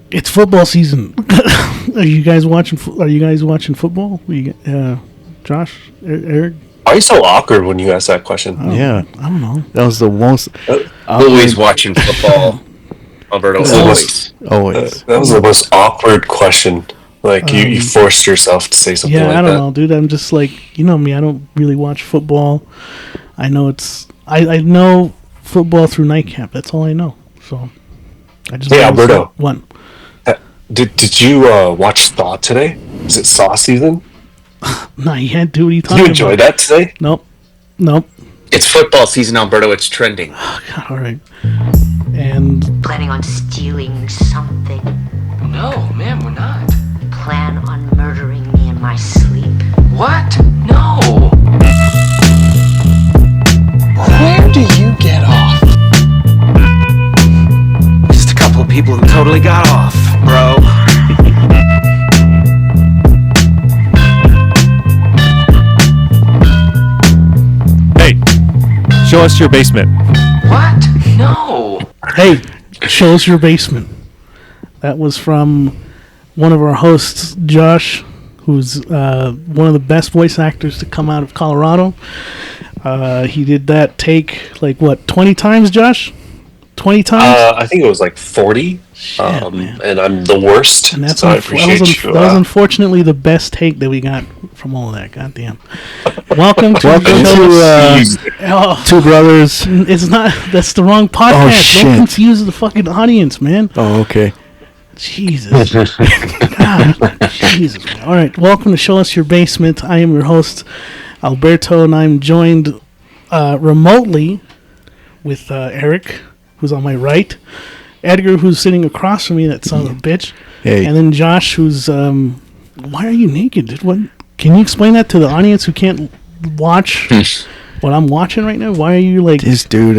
It's football season. Are you guys watching? Are you guys watching football? Josh, Eric. Why are you so awkward when you ask that question? I don't know. That was the most. Always watching football, Alberto. Always. That was the most awkward question. Like you forced yourself to say something like that. Yeah, I don't know, dude. I'm just like, you know me. I don't really watch football. I know I know football through Nightcap. That's all I know. So I just. Hey, Alberto. What? Did you watch Saw today? Is it Saw season? Not yet, dude. What are you talking Did you enjoy about? that today? Nope. It's football season, Alberto. It's trending. Oh, God, all right. And Planning on stealing something? No, ma'am, we're not. Plan on murdering me in my sleep? What? No. Where do you get off? Just a couple of people who totally got off, bro. Hey, show us your basement. What? No. hey, show us your basement. That was from one of our hosts, Josh, who's one of the best voice actors to come out of Colorado. He did that take, 20 times, Josh? 20 times? I think it was like 40. Shit, man. And I'm the worst. And that's so I that was unfortunately the best take that we got from all of that. Goddamn. Welcome to Two Brothers. It's not. That's the wrong podcast. Oh, shit. Don't confuse the fucking audience, man. Oh, okay. Jesus. God, Jesus. Man. All right. Welcome to Show Us Your Basement. I am your host, Alberto, and I'm joined remotely with Eric, who's on my right, Edgar, who's sitting across from me, that son of a bitch, Hey. and then Josh, who's why are you naked, dude? What? Can you explain that to the audience who can't watch what I'm watching right now? Why are you like This dude.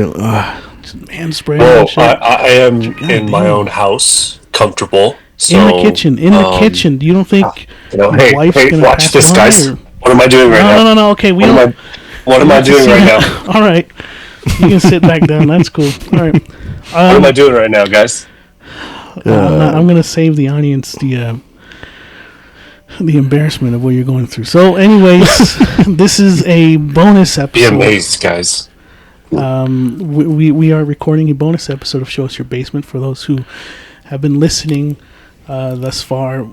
man spraying? Oh, and shit? I am in my own house, comfortable. So, in the kitchen. You don't think your hey, wife's gonna watch pass this, by, guys. or- What am I doing right now? No. Okay, What am I doing right now? All right, you can sit back down. That's cool. All right. What am I doing right now, guys? I'm gonna save the audience the embarrassment of what you're going through. So, anyways, this is a bonus Be episode. amazed, guys. We are recording a bonus episode of Show Us Your Basement for those who have been listening thus far.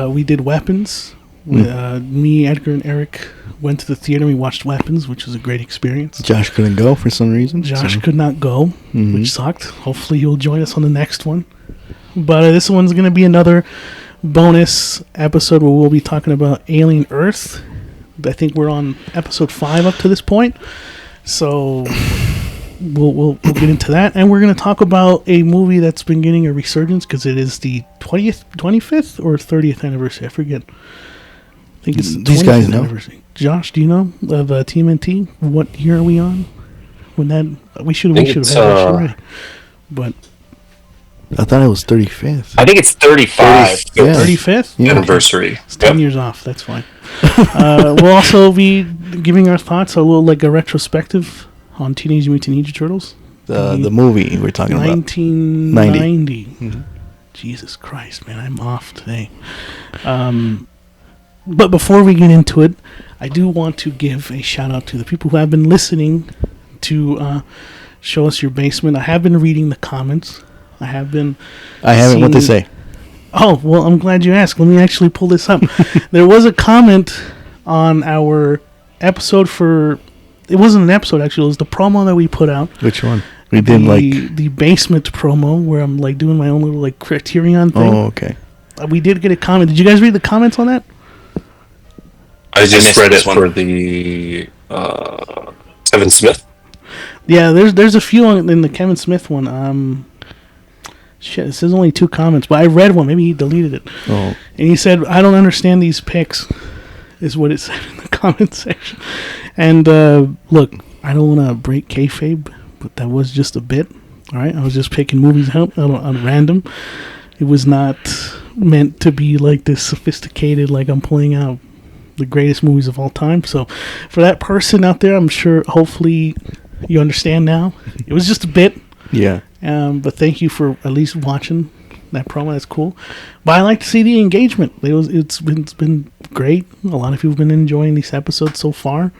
We did Weapons. Me, Edgar, and Eric went to the theater. We watched Weapons, which was a great experience. Josh couldn't go for some reason. Josh could not go, which sucked. Hopefully, he'll join us on the next one. But this one's going to be another bonus episode where we'll be talking about Alien Earth. I think we're on episode 5 up to this point. So we'll get into that. And we're going to talk about a movie that's been getting a resurgence because it is the 25th or 30th anniversary. I forget. I think it's the 20th anniversary. Josh, do you know of TMNT? What year are we on? When that we should have had that shit already. But I thought it was 35th. I think it's 35. Yeah. 35th Anniversary. It's 10 years off. That's fine. We'll also be giving our thoughts, a little like a retrospective on Teenage Mutant Ninja Turtles. The movie we're talking about. 1990. Mm-hmm. Jesus Christ, man, I'm off today. But before we get into it, I do want to give a shout out to the people who have been listening to Show Us Your Basement. I have been reading the comments. I haven't. What they say. Oh, well, I'm glad you asked. Let me actually pull this up. There was a comment on our episode for... It wasn't an episode, actually. It was the promo that we put out. Which one? We did the basement promo where I'm like doing my own little like Criterion thing. Oh, okay. We did get a comment. Did you guys read the comments on that? I just read it for the Kevin Smith. Yeah, there's a few in the Kevin Smith one. Shit, it says only 2 comments, but I read one. Maybe he deleted it. Oh. And he said, "I don't understand these pics," is what it said in the comment section. And look, I don't want to break kayfabe, but that was just a bit. All right, I was just picking movies out on random. It was not meant to be like this sophisticated, like I'm pulling out the greatest movies of all time. So for that person out there, I'm sure, hopefully you understand now. It was just a bit. Yeah. But thank you for at least watching that promo. That's cool. But I like to see the engagement. It's been great. A lot of people have been enjoying these episodes so far.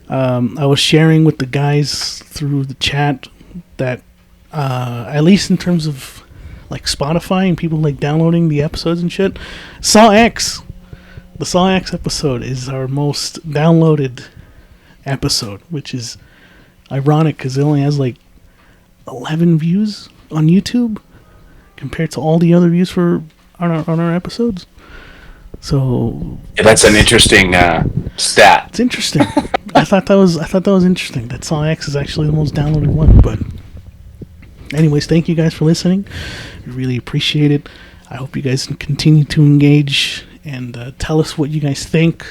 I was sharing with the guys through the chat that at least in terms of like Spotify and people like downloading the episodes and shit, the Saw X episode is our most downloaded episode, which is ironic because it only has like 11 views on YouTube compared to all the other views on our episodes. So Yeah, that's an interesting stat. it's interesting. I thought that was interesting. That Saw X is actually the most downloaded one. But anyways, thank you guys for listening. We really appreciate it. I hope you guys can continue to engage and tell us what you guys think,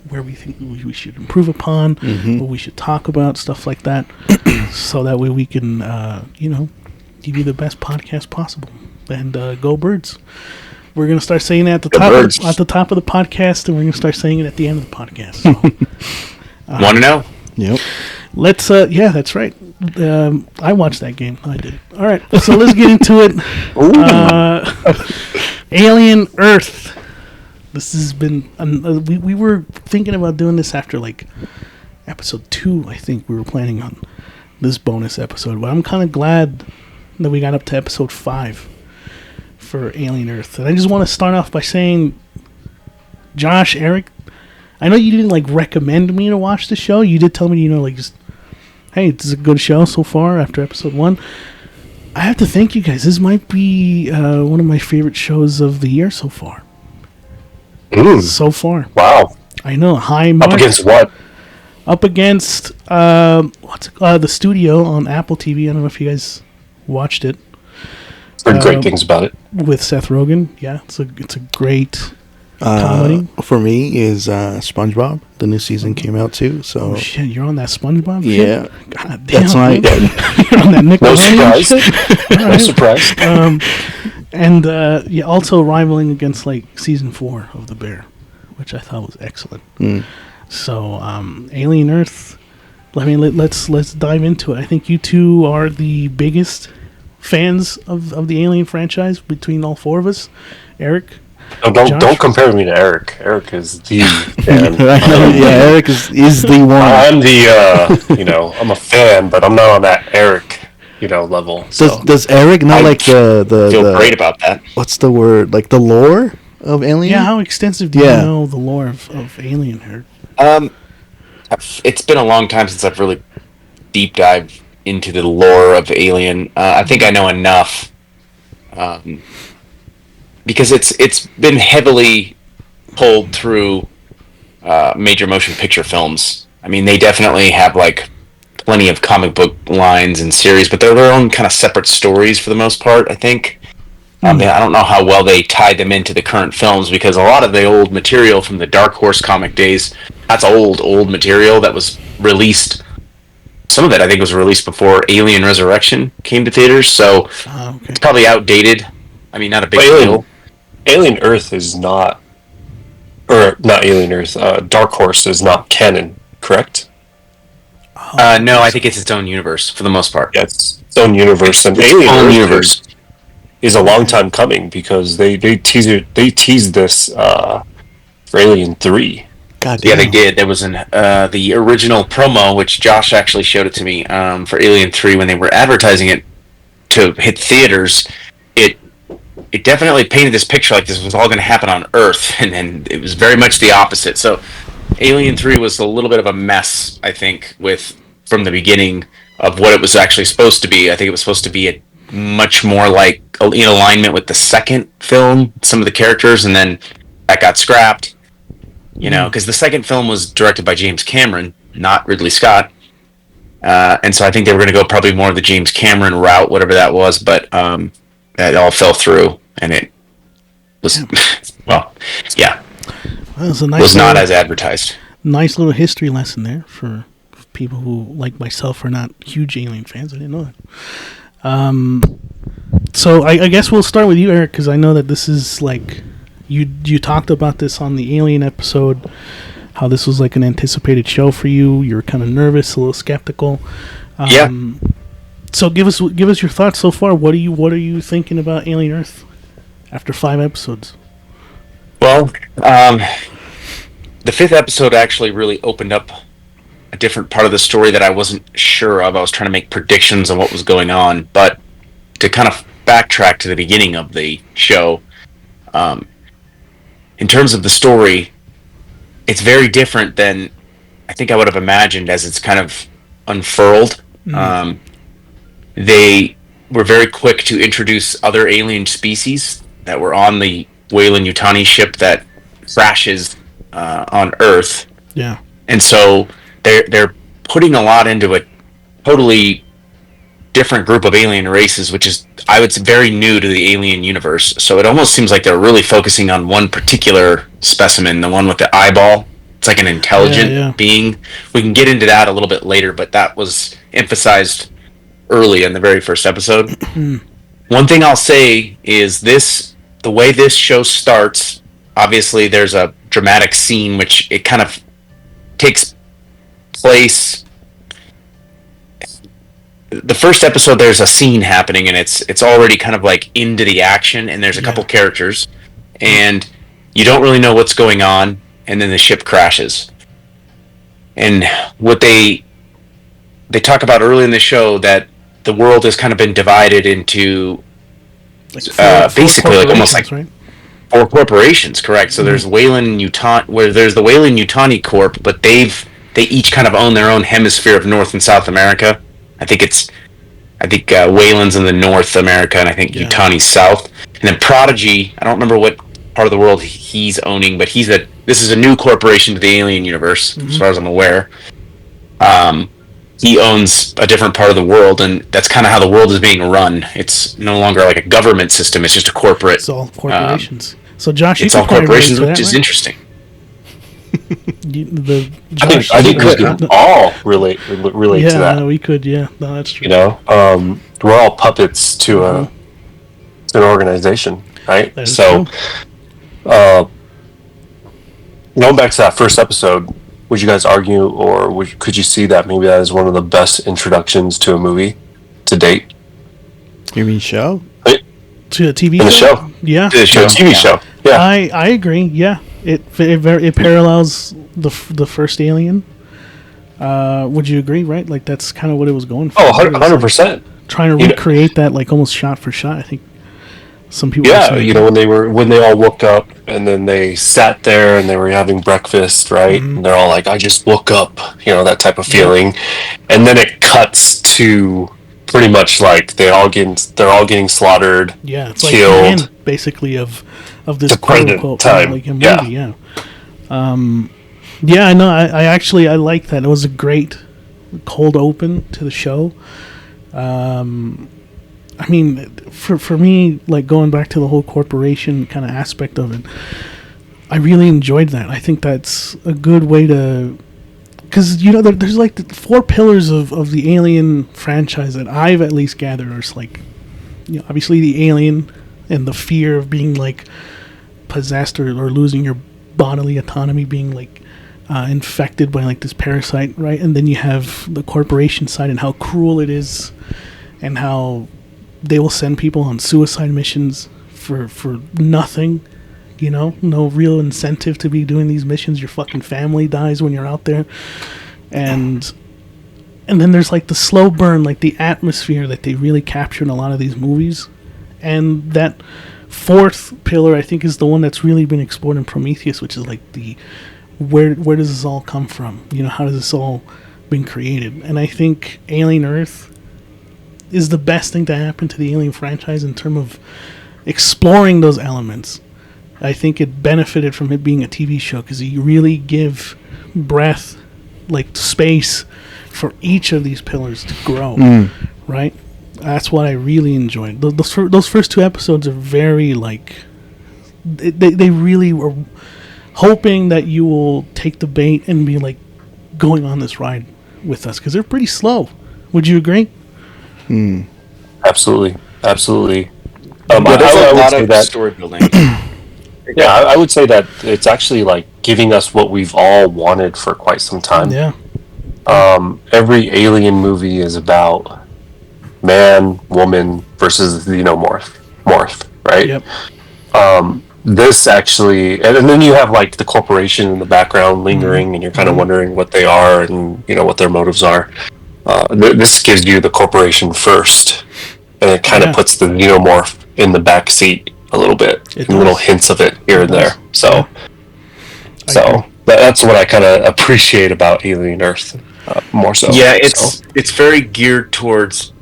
where we think we should improve upon, what we should talk about, stuff like that, so that way we can, give you the best podcast possible. And go Birds! We're gonna start saying that at the top of the podcast, and we're gonna start saying it at the end of the podcast. So, Want to know? Yep. let's. Yeah, that's right. I watched that game. I did. All right, so let's get into it. Alien Earth. This has been. We were thinking about doing this after like episode 2. I think we were planning on this bonus episode, but I'm kind of glad that we got up to episode 5 for Alien Earth. And I just want to start off by saying, Josh, Eric, I know you didn't like recommend me to watch the show. You did tell me, just, hey, this is a good show so far after episode 1. I have to thank you guys. This might be one of my favorite shows of the year so far. So far. Wow. I know, high mark. Up against what? Up against the Studio on Apple TV. I don't know if you guys watched it. Heard great things about it. With Seth Rogen. Yeah, it's a great comedy. For me is SpongeBob. The new season came out too. So Oh shit, you're on that SpongeBob yeah, shit? God damn. that's why. You're on that Nickelodeon shit? No surprise. And also rivaling against like season 4 of The Bear, which I thought was excellent. So Alien Earth. I mean, let's dive into it. I think you two are the biggest fans of the Alien franchise between all 4 of us. Eric. Oh, don't compare me to Eric. Eric is the fan. Eric is the one. I'm the I'm a fan, but I'm not on that Eric level. So. Does Eric not like the Feel great about that. what's the word, like the lore of Alien? Yeah, how extensive do you know the lore of Alien, Eric? It's been a long time since I've really deep dived into the lore of Alien. I think I know enough, because it's been heavily pulled through major motion picture films. I mean, they definitely have like plenty of comic book lines and series, but they're their own kind of separate stories for the most part, I think. I don't know how well they tied them into the current films, because a lot of the old material from the Dark Horse comic days, that's old material that was released. Some of it, I think, was released before Alien Resurrection came to theaters, so it's probably outdated. I mean, not a big deal. Alien Earth is not, or not Alien Earth. Dark Horse is not canon, correct? No, I think it's its own universe for the most part. Yeah, it's its own universe, and Alien Earth is a long time coming, because they teased this for Alien 3. God Yeah, damn. they did. There was the original promo, which Josh actually showed it to me, for Alien 3 when they were advertising it to hit theaters. It definitely painted this picture like this was all going to happen on Earth, and then it was very much the opposite. So Alien 3 was a little bit of a mess, I think, from the beginning of what it was actually supposed to be. I think it was supposed to be much more like in alignment with the second film, some of the characters, and then that got scrapped. Because the second film was directed by James Cameron, not Ridley Scott. And so I think they were going to go probably more of the James Cameron route, whatever that was, but that all fell through, and it was, well, yeah. Well, it was a nice was not as advertised. Nice little history lesson there for people who, like myself, are not huge Alien fans. I didn't know that. So I guess we'll start with you, Eric, because I know that this is like... You talked about this on the Alien episode, how this was like an anticipated show for you. You were kind of nervous, a little skeptical. Yeah. So give us your thoughts so far. What are you thinking about Alien Earth? after 5 episodes? Well, the 5th episode actually really opened up a different part of the story that I wasn't sure of. I was trying to make predictions on what was going on, but to kind of backtrack to the beginning of the show, in terms of the story, it's very different than I think I would have imagined as it's kind of unfurled. They were very quick to introduce other alien species that were on the Weyland-Yutani ship that crashes on Earth. Yeah. And so they're putting a lot into a totally different group of alien races, which is, I would say, very new to the alien universe. So it almost seems like they're really focusing on one particular specimen, the one with the eyeball. It's like an intelligent being. We can get into that a little bit later, but that was emphasized early in the very first episode. One thing I'll say is the way this show starts, obviously there's a dramatic scene which it kind of takes place. The first episode, there's a scene happening and it's already kind of like into the action, and there's a couple characters and you don't really know what's going on, and then the ship crashes. And what they talk about early in the show, that the world has kind of been divided into basically like almost like 4 corporations, correct? So there's there's the Weyland-Yutani Corp, but they each kind of own their own hemisphere of North and South America. I think Weyland's in the North America, and I think Yutani's South. And then Prodigy, I don't remember what part of the world he's owning, but this is a new corporation to the alien universe, as far as I'm aware. He owns a different part of the world, and that's kind of how the world is being run. It's no longer like a government system; it's just a corporate. It's all corporations. So, Josh, it's all corporations, which is interesting. I think we could all relate to that. Yeah, we could. Yeah, no, that's true. You know, we're all puppets to an organization, right? So, going back to that first episode, would you guys argue, or could you see that maybe that is one of the best introductions to a movie to date? You mean show? To a TV show? show? Yeah. To a TV show. Yeah. I agree. Yeah. It parallels the first Alien. Would you agree, right? Like, that's kind of what it was going for. Oh, 100%. Trying to recreate that, like, almost shot for shot. I think some people. Yeah, when they all woke up and then they sat there and they were having breakfast, right? And they're all like, "I just woke up," that type of feeling. And then it cuts to pretty much like they're all getting slaughtered. Yeah, it's killed. Like the end, basically of this quote-unquote time. Like a movie. Yeah. Yeah, I know. I like that. It was a great cold open to the show. I mean, for me, like, going back to the whole corporation kind of aspect of it, I really enjoyed that. I think that's a good way to, because there's like the 4 pillars of the Alien franchise that I've at least gathered. Are like, obviously the alien and the fear of being like possessed or losing your bodily autonomy, being like infected by like this parasite, right? And then you have the corporation side and how cruel it is, and how they will send people on suicide missions for nothing, no real incentive to be doing these missions. Your fucking family dies when you're out there. And then there's like the slow burn, like the atmosphere that they really capture in a lot of these movies. And that 4th pillar, I think, is the one that's really been explored in Prometheus, which is like where does this all come from? How does this all been created? And I think Alien Earth is the best thing to happen to the Alien franchise in terms of exploring those elements. I think it benefited from it being a TV show, because you really give breath, like space, for each of these pillars to grow, right? That's what I really enjoyed. Those first 2 episodes are very, like, they really were hoping that you will take the bait and be like going on this ride with us, because they're pretty slow. Would you agree? Absolutely. There's I a lot would of say story building. Yeah, I would say that it's actually like giving us what we've all wanted for quite some time. Yeah. Every Alien movie is about man, woman versus morph, right? Yep. This actually, and then you have like the corporation in the background lingering, and you're kind of wondering what they are and what their motives are. This gives you the corporation first, and it kind of puts the xenomorph in the back seat a little bit, and little hints of it here and there. So that's what I kind of appreciate about Alien Earth more so. Yeah, it's very geared towards,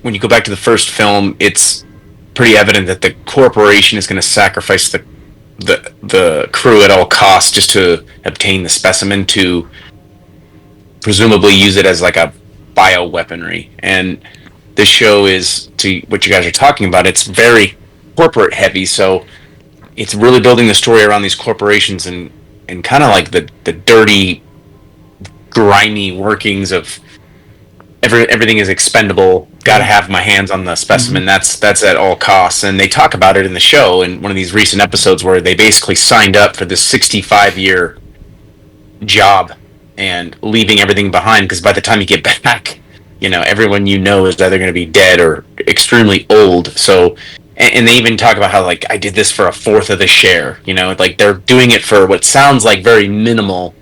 when you go back to the first film, it's pretty evident that the corporation is going to sacrifice the crew at all costs just to obtain the specimen, to presumably use it as like a bioweaponry. And this show is, to what you guys are talking about, it's very corporate heavy, so it's really building the story around these corporations and kind of like the dirty, grimy workings of everything is expendable. Got to have my hands on the specimen. That's at all costs. And they talk about it in the show in one of these recent episodes where they basically signed up for this 65-year job and leaving everything behind, because by the time you get back, everyone is either going to be dead or extremely old. So, and they even talk about how, like, I did this for a fourth of the share. Like, they're doing it for what sounds like very minimal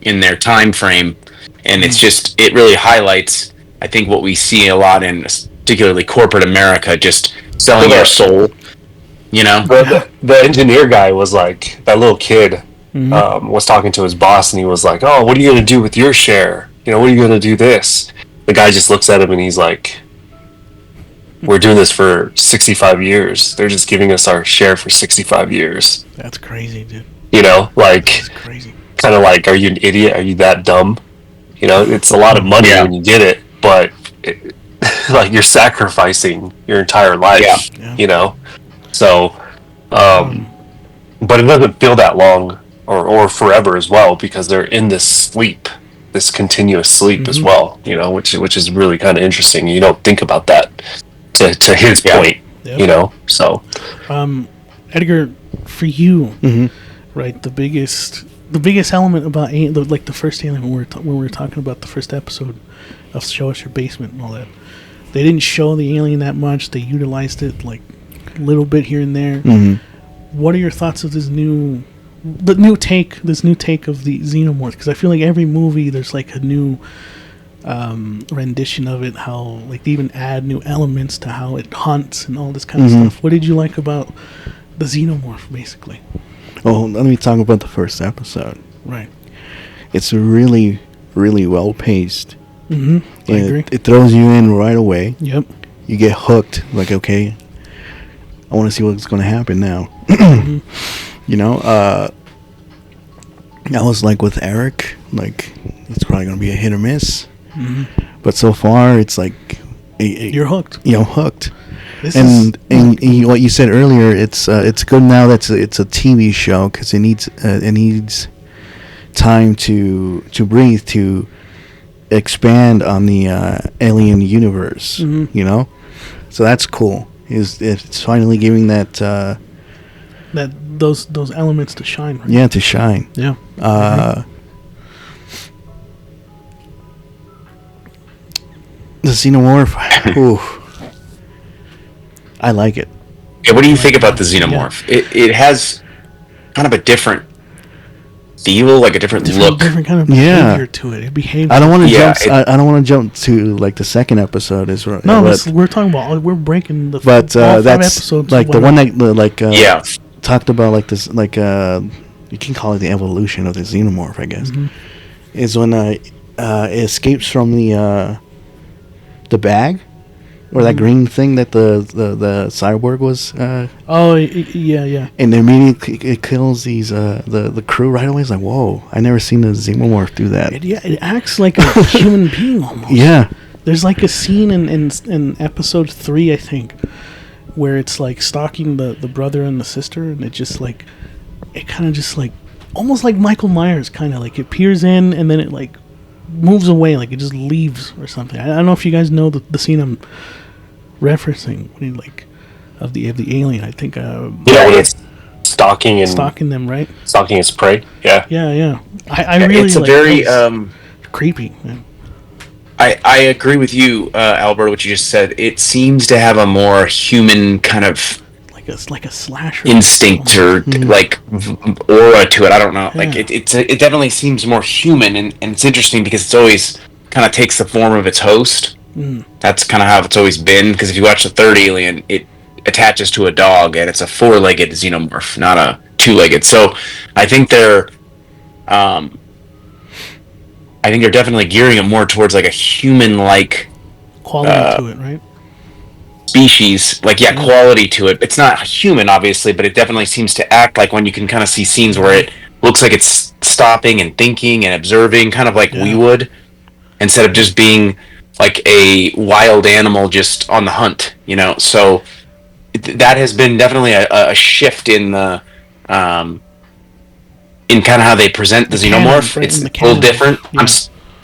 in their time frame, and it's just, it really highlights, I think, what we see a lot in particularly corporate America, just selling our soul. The engineer guy was like, that little kid was talking to his boss, and he was like, "Oh, what are you going to do with your share? What are you going to do this?" The guy just looks at him and he's like, "We're doing this for 65 years. They're just giving us our share for 65 years." That's crazy, dude. That's crazy. Kind of like, are you an idiot? Are you that dumb? It's a lot of money when you get it, but like, you're sacrificing your entire life. So, but it doesn't feel that long or forever as well, because they're in this sleep, this continuous sleep as well. Which is really kind of interesting. You don't think about that to his point. So, Edgar, for you, right? The biggest element about the first Alien, when we were talking about the first episode of Show Us Your Basement and all that, they didn't show the alien that much. They utilized it like a little bit here and there. What are your thoughts of this new take of the xenomorph? Because I feel like every movie there's like a new rendition of it, how like they even add new elements to how it hunts and all this kind of stuff. What did you like about the xenomorph, basically? Well, let me talk about the first episode. Right. It's really, really well paced. I agree. It throws you in right away. Yep. You get hooked. Like, okay, I want to see what's going to happen now. I was like with Eric, like, it's probably going to be a hit or miss. But so far, it's like you're hooked. Hooked. And what you said earlier, it's good now that it's a TV show, because it needs time to breathe, to expand on the alien universe. So that's cool. It's finally giving that those elements to shine. Right? Yeah, to shine. Yeah. The xenomorph. Ooh. I like it. Yeah, what do you think about the xenomorph? Yeah. It has kind of a different feel, like a different look, different kind of behavior to it. It behaves. I don't want to jump. I don't want to jump to like the second episode. No, we're talking about. We're breaking the. But all that's 5 episodes. Like the one that talked about like this, like you can call it the evolution of the xenomorph, I guess. Is when it escapes from the bag. Or that green thing that the cyborg was. Yeah. And immediately it kills these the crew right away. It's like, whoa! I never seen a xenomorph do that. It acts like a human being almost. Yeah. There's like a scene in episode 3, I think, where it's like stalking the brother and the sister, and it just like, it kind of just like, almost like Michael Myers, kind of like it peers in and then it like moves away, like it just leaves or something. I don't know if you guys know the scene I'm referencing, when he, like, of the alien. I think when it's stalking them, right? Stalking its prey. Yeah. I really. It's a very creepy. Man. I agree with you, Albert. What you just said. It seems to have a more human kind of like a slasher instinct or like aura to it. I don't know. Yeah. Like it definitely seems more human, and it's interesting because it's always kind of takes the form of its host. That's kind of how it's always been. Because if you watch the third Alien, it attaches to a dog, and it's a 4-legged xenomorph, not a 2-legged. So I think they're definitely gearing it more towards like a human-like quality to it, right? species, like quality to it. It's not human, obviously, but it definitely seems to act like when you can kind of see scenes where it looks like it's stopping and thinking and observing, kind of like we would, instead of just being like a wild animal just on the hunt, So that has been definitely a shift in the in kind of how they present the xenomorph. Right? It's In a the little canon. different. Yeah.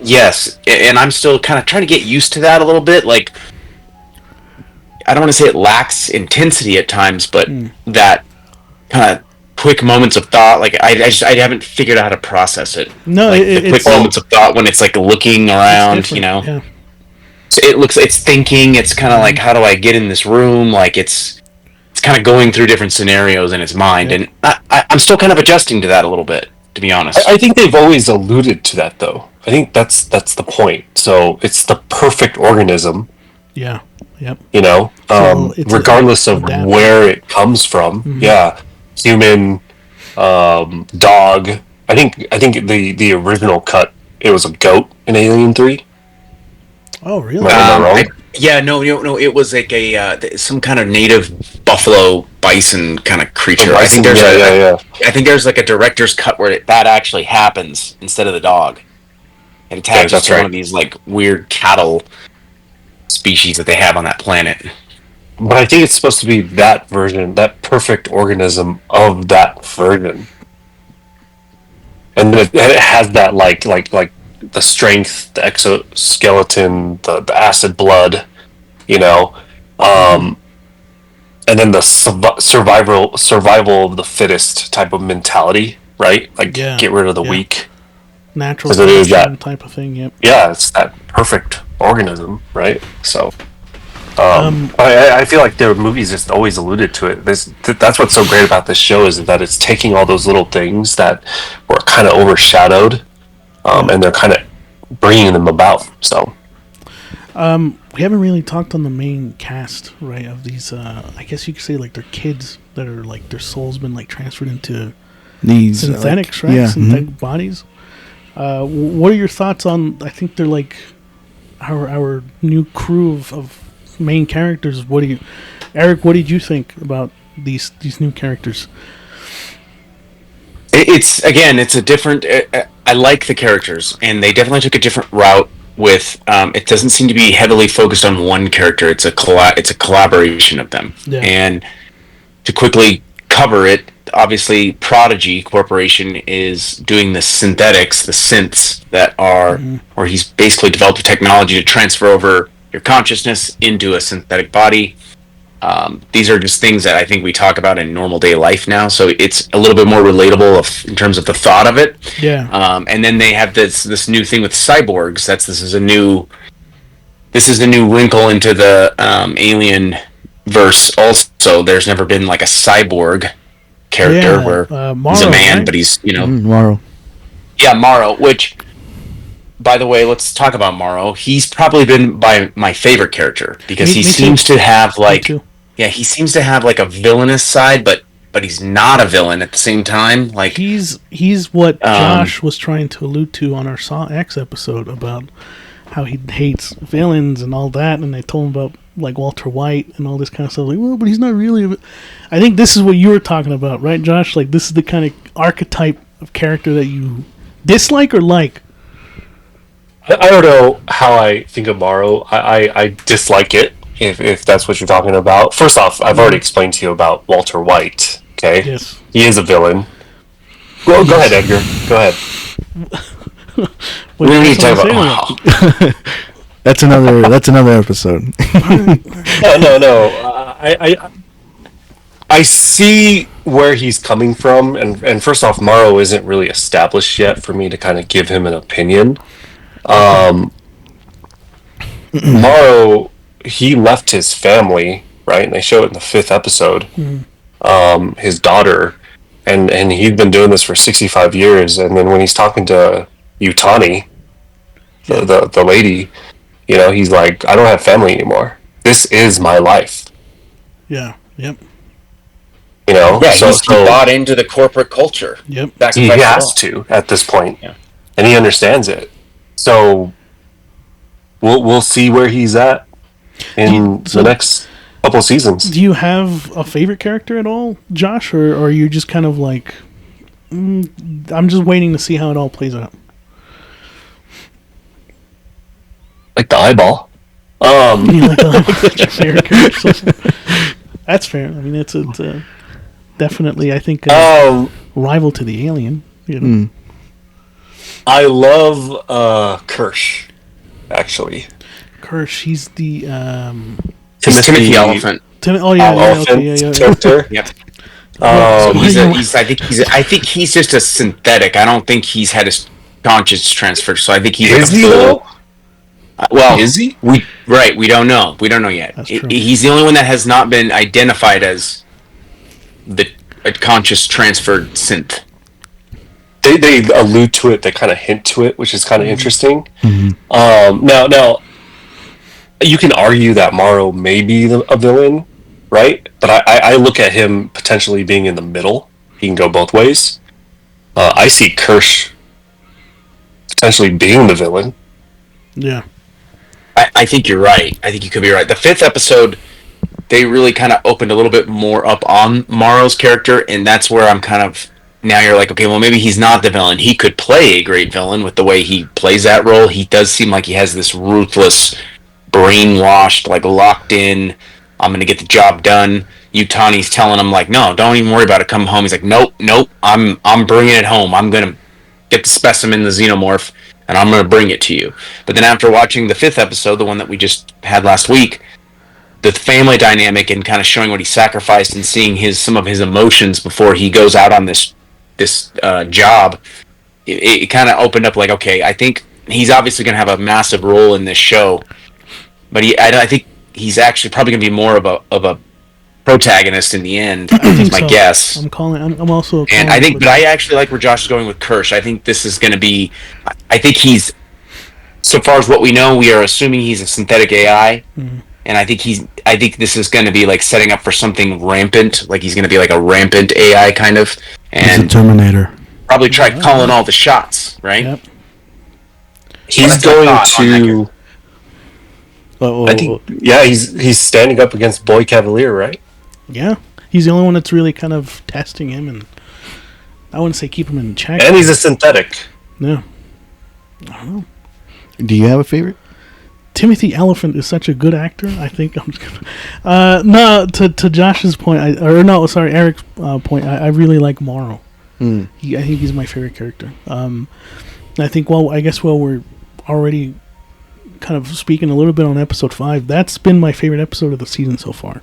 Yes, and I'm still kind of trying to get used to that a little bit. Like, I don't want to say it lacks intensity at times, but that kind of quick moments of thought, like I haven't figured out how to process it. No, like the quick moments of thought when it's like looking around, Yeah. So it's thinking. It's kind of like, how do I get in this room? Like it's kind of going through different scenarios in its mind, and I'm still kind of adjusting to that a little bit, to be honest. I think they've always alluded to that, though. I think that's the point. So it's the perfect organism. Yeah. Yep. So regardless of adaptive. where it comes from. Yeah, human, dog. I think the original cut, it was a goat in Alien 3. Oh, really? Am I wrong? No. It was like some kind of native buffalo bison kind of creature. I think there's like a director's cut where that actually happens instead of the dog. It attaches to one of these like weird cattle species that they have on that planet. But I think it's supposed to be that version, that perfect organism of that version, and it has that like the strength, the exoskeleton, the acid blood, and then the survival of the fittest type of mentality, right? Like get rid of the weak. Natural type of thing. Yep. Yeah, it's that perfect organism, right? So. I feel like their movies just always alluded to it. That's what's so great about this show, is that it's taking all those little things that were kind of overshadowed, and they're kind of bringing them about. So, we haven't really talked on the main cast, right? Of these, I guess you could say like they're kids that are like their soul's been like transferred into these synthetics, right? Yeah, synthetic bodies. What are your thoughts on? I think they're like our new crew of main characters. Eric, what did you think about these new characters? It's a different. I like the characters, and they definitely took a different route with. It doesn't seem to be heavily focused on one character. It's a collaboration of them, and to quickly cover it. Obviously, Prodigy Corporation is doing the synthetics, the synths that are, where he's basically developed a technology to transfer over your consciousness into a synthetic body. These are just things that I think we talk about in normal day life now, so it's a little bit more relatable in terms of the thought of it. Yeah. And then they have this new thing with cyborgs. This is a new wrinkle into the Alien verse. Also, there's never been like a cyborg character where Morrow, he's a man, right? but he's Morrow. Yeah, Morrow. Which, by the way, let's talk about Morrow. He's probably been my favorite character because he seems to have like he seems to have like a villainous side, but he's not a villain at the same time. Like he's what Josh was trying to allude to on our Saw X episode about how he hates villains and all that, and they told him about like Walter White and all this kind of stuff. Like, well, but he's not really. I think this is what you were talking about, right, Josh? Like this is the kind of archetype of character that you dislike or like. I don't know how I think of Morrow. I dislike it, if that's what you're talking about. First off, I've already explained to you about Walter White, okay? Yes. He is a villain. Go ahead, Edgar. Go ahead. We don't need to talk about... That's another episode. No. I see where he's coming from, and first off, Morrow isn't really established yet for me to kind of give him an opinion. Morrow, he left his family, right? And they show it in the 5th episode. His daughter, and he'd been doing this for 65 years. And then when he's talking to Utani, the lady, he's like, I don't have family anymore. This is my life. Yeah. Yep. Yeah, so he bought into the corporate culture. Yep. He has to at this point. Yeah. And he understands it. So we'll see where he's at in the next couple of seasons. Do you have a favorite character at all, Josh, or are you just kind of like, I'm just waiting to see how it all plays out? Like the eyeball. You like that's your favorite character? That's fair. I mean, it's definitely, I think, rival to the alien. I love Kirsch, actually. Kirsch, he's the Timothy Elephant. Character. Yep. I think he's just a synthetic. I don't think he's had his conscious transfer. So I think he's is he though? Well, is he? We don't know. We don't know yet. He's the only one that has not been identified as a conscious transferred synth. They allude to it. They kind of hint to it, which is kind of interesting. Now, you can argue that Morrow may be a villain, right? But I look at him potentially being in the middle. He can go both ways. I see Kirsch potentially being the villain. Yeah. I think you're right. I think you could be right. The 5th episode, they really kind of opened a little bit more up on Morrow's character, and that's where I'm kind of... Now you're like, okay, well, maybe he's not the villain. He could play a great villain with the way he plays that role. He does seem like he has this ruthless, brainwashed, like locked in, I'm going to get the job done. Utani's telling him, like, no, don't even worry about it. Come home. He's like, nope, I'm bringing it home. I'm going to get the specimen, the xenomorph, and I'm going to bring it to you. But then after watching the 5th episode, the one that we just had last week, the family dynamic and kind of showing what he sacrificed and seeing some of his emotions before he goes out on this job, it kind of opened up like, okay, I think he's obviously going to have a massive role in this show, but I think he's actually probably going to be more of a protagonist in the end. Is my guess. I'm also. And I think, but I actually like where Josh is going with Kirsch. I think this is going to be. I think he's, so far as what we know, we are assuming he's a synthetic AI, and I think this is going to be like setting up for something rampant. Like he's going to be like a rampant AI kind of, and he's a Terminator. Probably try calling all the shots, right? Yep. He's going to. I think, he's standing up against Boy Cavalier, right? Yeah, he's the only one that's really kind of testing him, and I wouldn't say keep him in check. And he's a synthetic. Yeah. I don't know. Do you have a favorite? Timothy Elephant is such a good actor. I think I'm just gonna. No, to Josh's point, Eric's point. I really like Morrow. I think he's my favorite character. I think while we're already kind of speaking a little bit on episode 5, that's been my favorite episode of the season so far.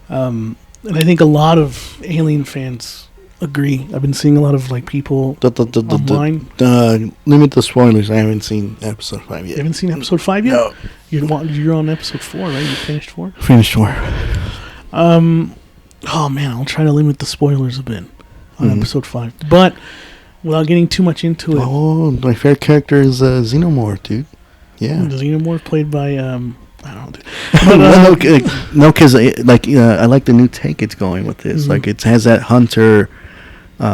And I think a lot of Alien fans agree. I've been seeing a lot of like people online. Limit the spoilers. I haven't seen episode 5 yet. You haven't seen episode 5 yet? No. You're on episode 4, right? You finished 4? Finished 4. Oh man, I'll try to limit the spoilers a bit on episode 5, but without getting too much into it. Oh, my favorite character is Xenomorph, dude. Yeah, the Xenomorph played by I don't know. No, because I like the new take it's going with this. Like it has that hunter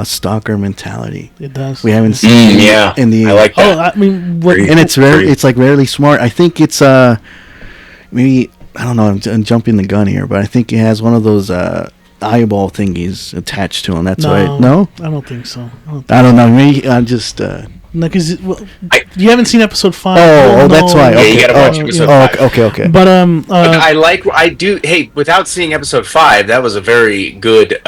stalker mentality. It does. We haven't seen in the. I like that. Oh, I mean, and it's like rarely smart. I think it's maybe, I don't know. I'm jumping the gun here, but I think it has one of those eyeball thingies attached to him. That's why. No, I don't think so. I don't know. Maybe I'm just. No, because you haven't seen episode 5. Oh, that's why. Okay. Yeah, you gotta watch episode 5. Okay. But I do. Hey, without seeing episode 5, that was a very good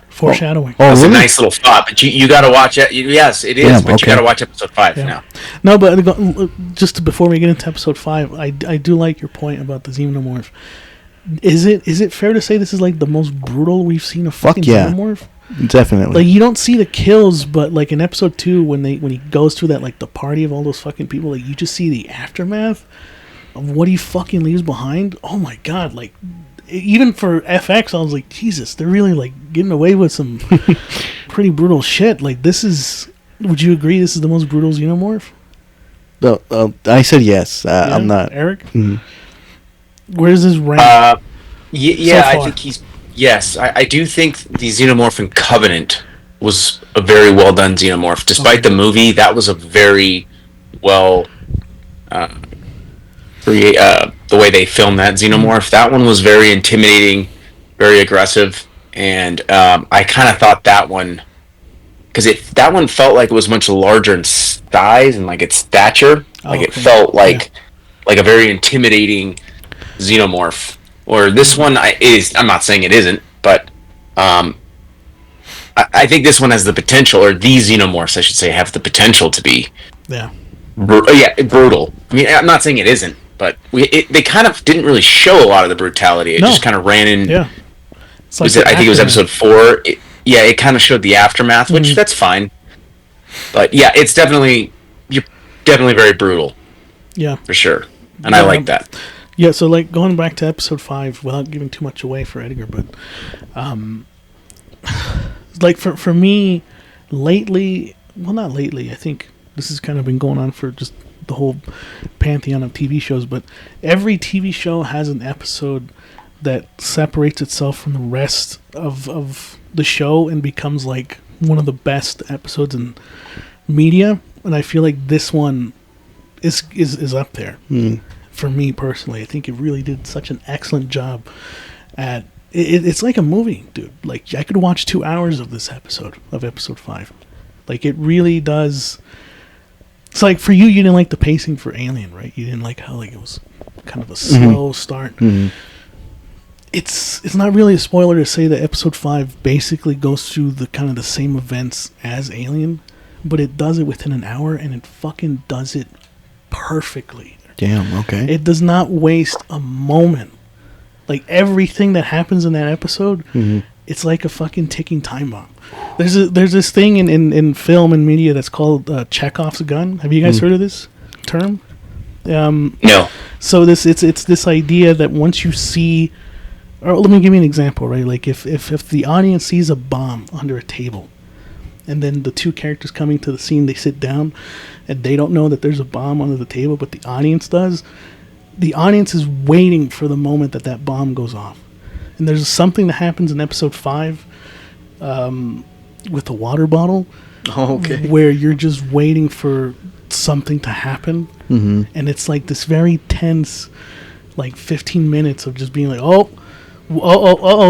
foreshadowing. That's a nice little thought. But you gotta watch it. Yes, it is. But you gotta watch episode 5 now. No, but just before we get into episode 5, I do like your point about the Xenomorph. Is it fair to say this is like the most brutal we've seen a fucking Xenomorph? Definitely. Like, you don't see the kills, but like in episode 2, when he goes through that, like the party of all those fucking people, like you just see the aftermath of what he fucking leaves behind. Oh my god! Like, even for FX, I was like, Jesus, they're really like getting away with some pretty brutal shit. Like this is. Would you agree this is the most brutal Xenomorph? No, I said yes. I'm not. Eric. Mm-hmm. Where's his rank? Yeah, So I far? think he's. Yes, I do think the Xenomorph in Covenant was a very well done Xenomorph. Despite the movie, that was a very well the way they filmed that Xenomorph. That one was very intimidating, very aggressive, and I kind of thought that one because that one felt like it was much larger in size and like its stature. Like it felt like a very intimidating Xenomorph. Or this one is. I'm not saying it isn't, but I think this one has the potential, or these Xenomorphs, I should say, have the potential to be brutal. I mean, I'm not saying it isn't, but they kind of didn't really show a lot of the brutality. It just kind of ran in. Yeah. Like I think it was episode 4. It kind of showed the aftermath, which that's fine. But yeah, you're definitely very brutal. Yeah, for sure, and I like that. Yeah, so like going back to episode 5, without giving too much away for Edgar, but like for me, lately, well, not lately. I think this has kind of been going on for just the whole pantheon of TV shows. But every TV show has an episode that separates itself from the rest of the show and becomes like one of the best episodes in media. And I feel like this one is up there. For me personally, I think it really did such an excellent job at it's like a movie, dude. Like I could watch 2 hours of this episode of episode 5. Like it really does. It's like for you didn't like the pacing for Alien, right? You didn't like how like it was kind of a slow start. It's not really a spoiler to say that episode 5 basically goes through the kind of the same events as Alien, but it does it within an hour, and it fucking does it perfectly. Damn, okay. It does not waste a moment. Like everything that happens in that episode, it's like a fucking ticking time bomb. There's this thing in film and media that's called Chekhov's gun. Have you guys heard of this term? No. So it's this idea that once you see, or let me give you an example, right? Like if the audience sees a bomb under a table, and then the two characters coming to the scene, they sit down, and they don't know that there's a bomb under the table, but the audience does. The audience is waiting for the moment that bomb goes off. And there's something that happens in episode 5 with the water bottle, where you're just waiting for something to happen, and it's like this very tense, like 15 minutes of just being like,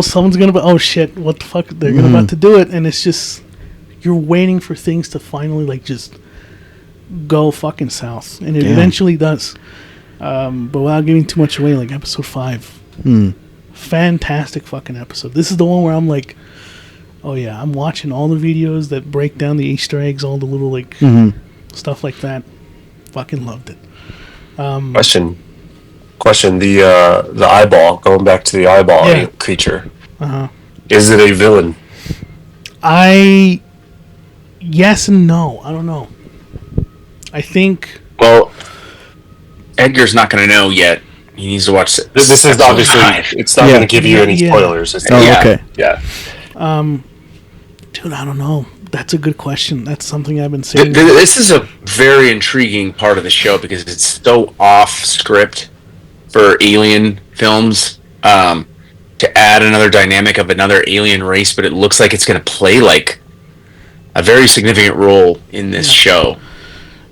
someone's gonna, oh shit, what the fuck, they're gonna about to do it, and it's just. You're waiting for things to finally like just go fucking south, and it eventually does. But without giving too much away, like episode 5, fantastic fucking episode. This is the one where I'm like, oh yeah, I'm watching all the videos that break down the Easter eggs, all the little like stuff like that. Fucking loved it. Question. The eyeball. Going back to the eyeball creature. Is it a villain? Yes and no. I don't know. I think. Well, Edgar's not going to know yet. He needs to watch it. This is obviously. It's not going to give you any spoilers. Okay. Yeah. Dude, I don't know. That's a good question. That's something I've been saying. This is a very intriguing part of the show because it's so off script for Alien films. To add another dynamic of another alien race, but it looks like it's going to play like a very significant role in this show.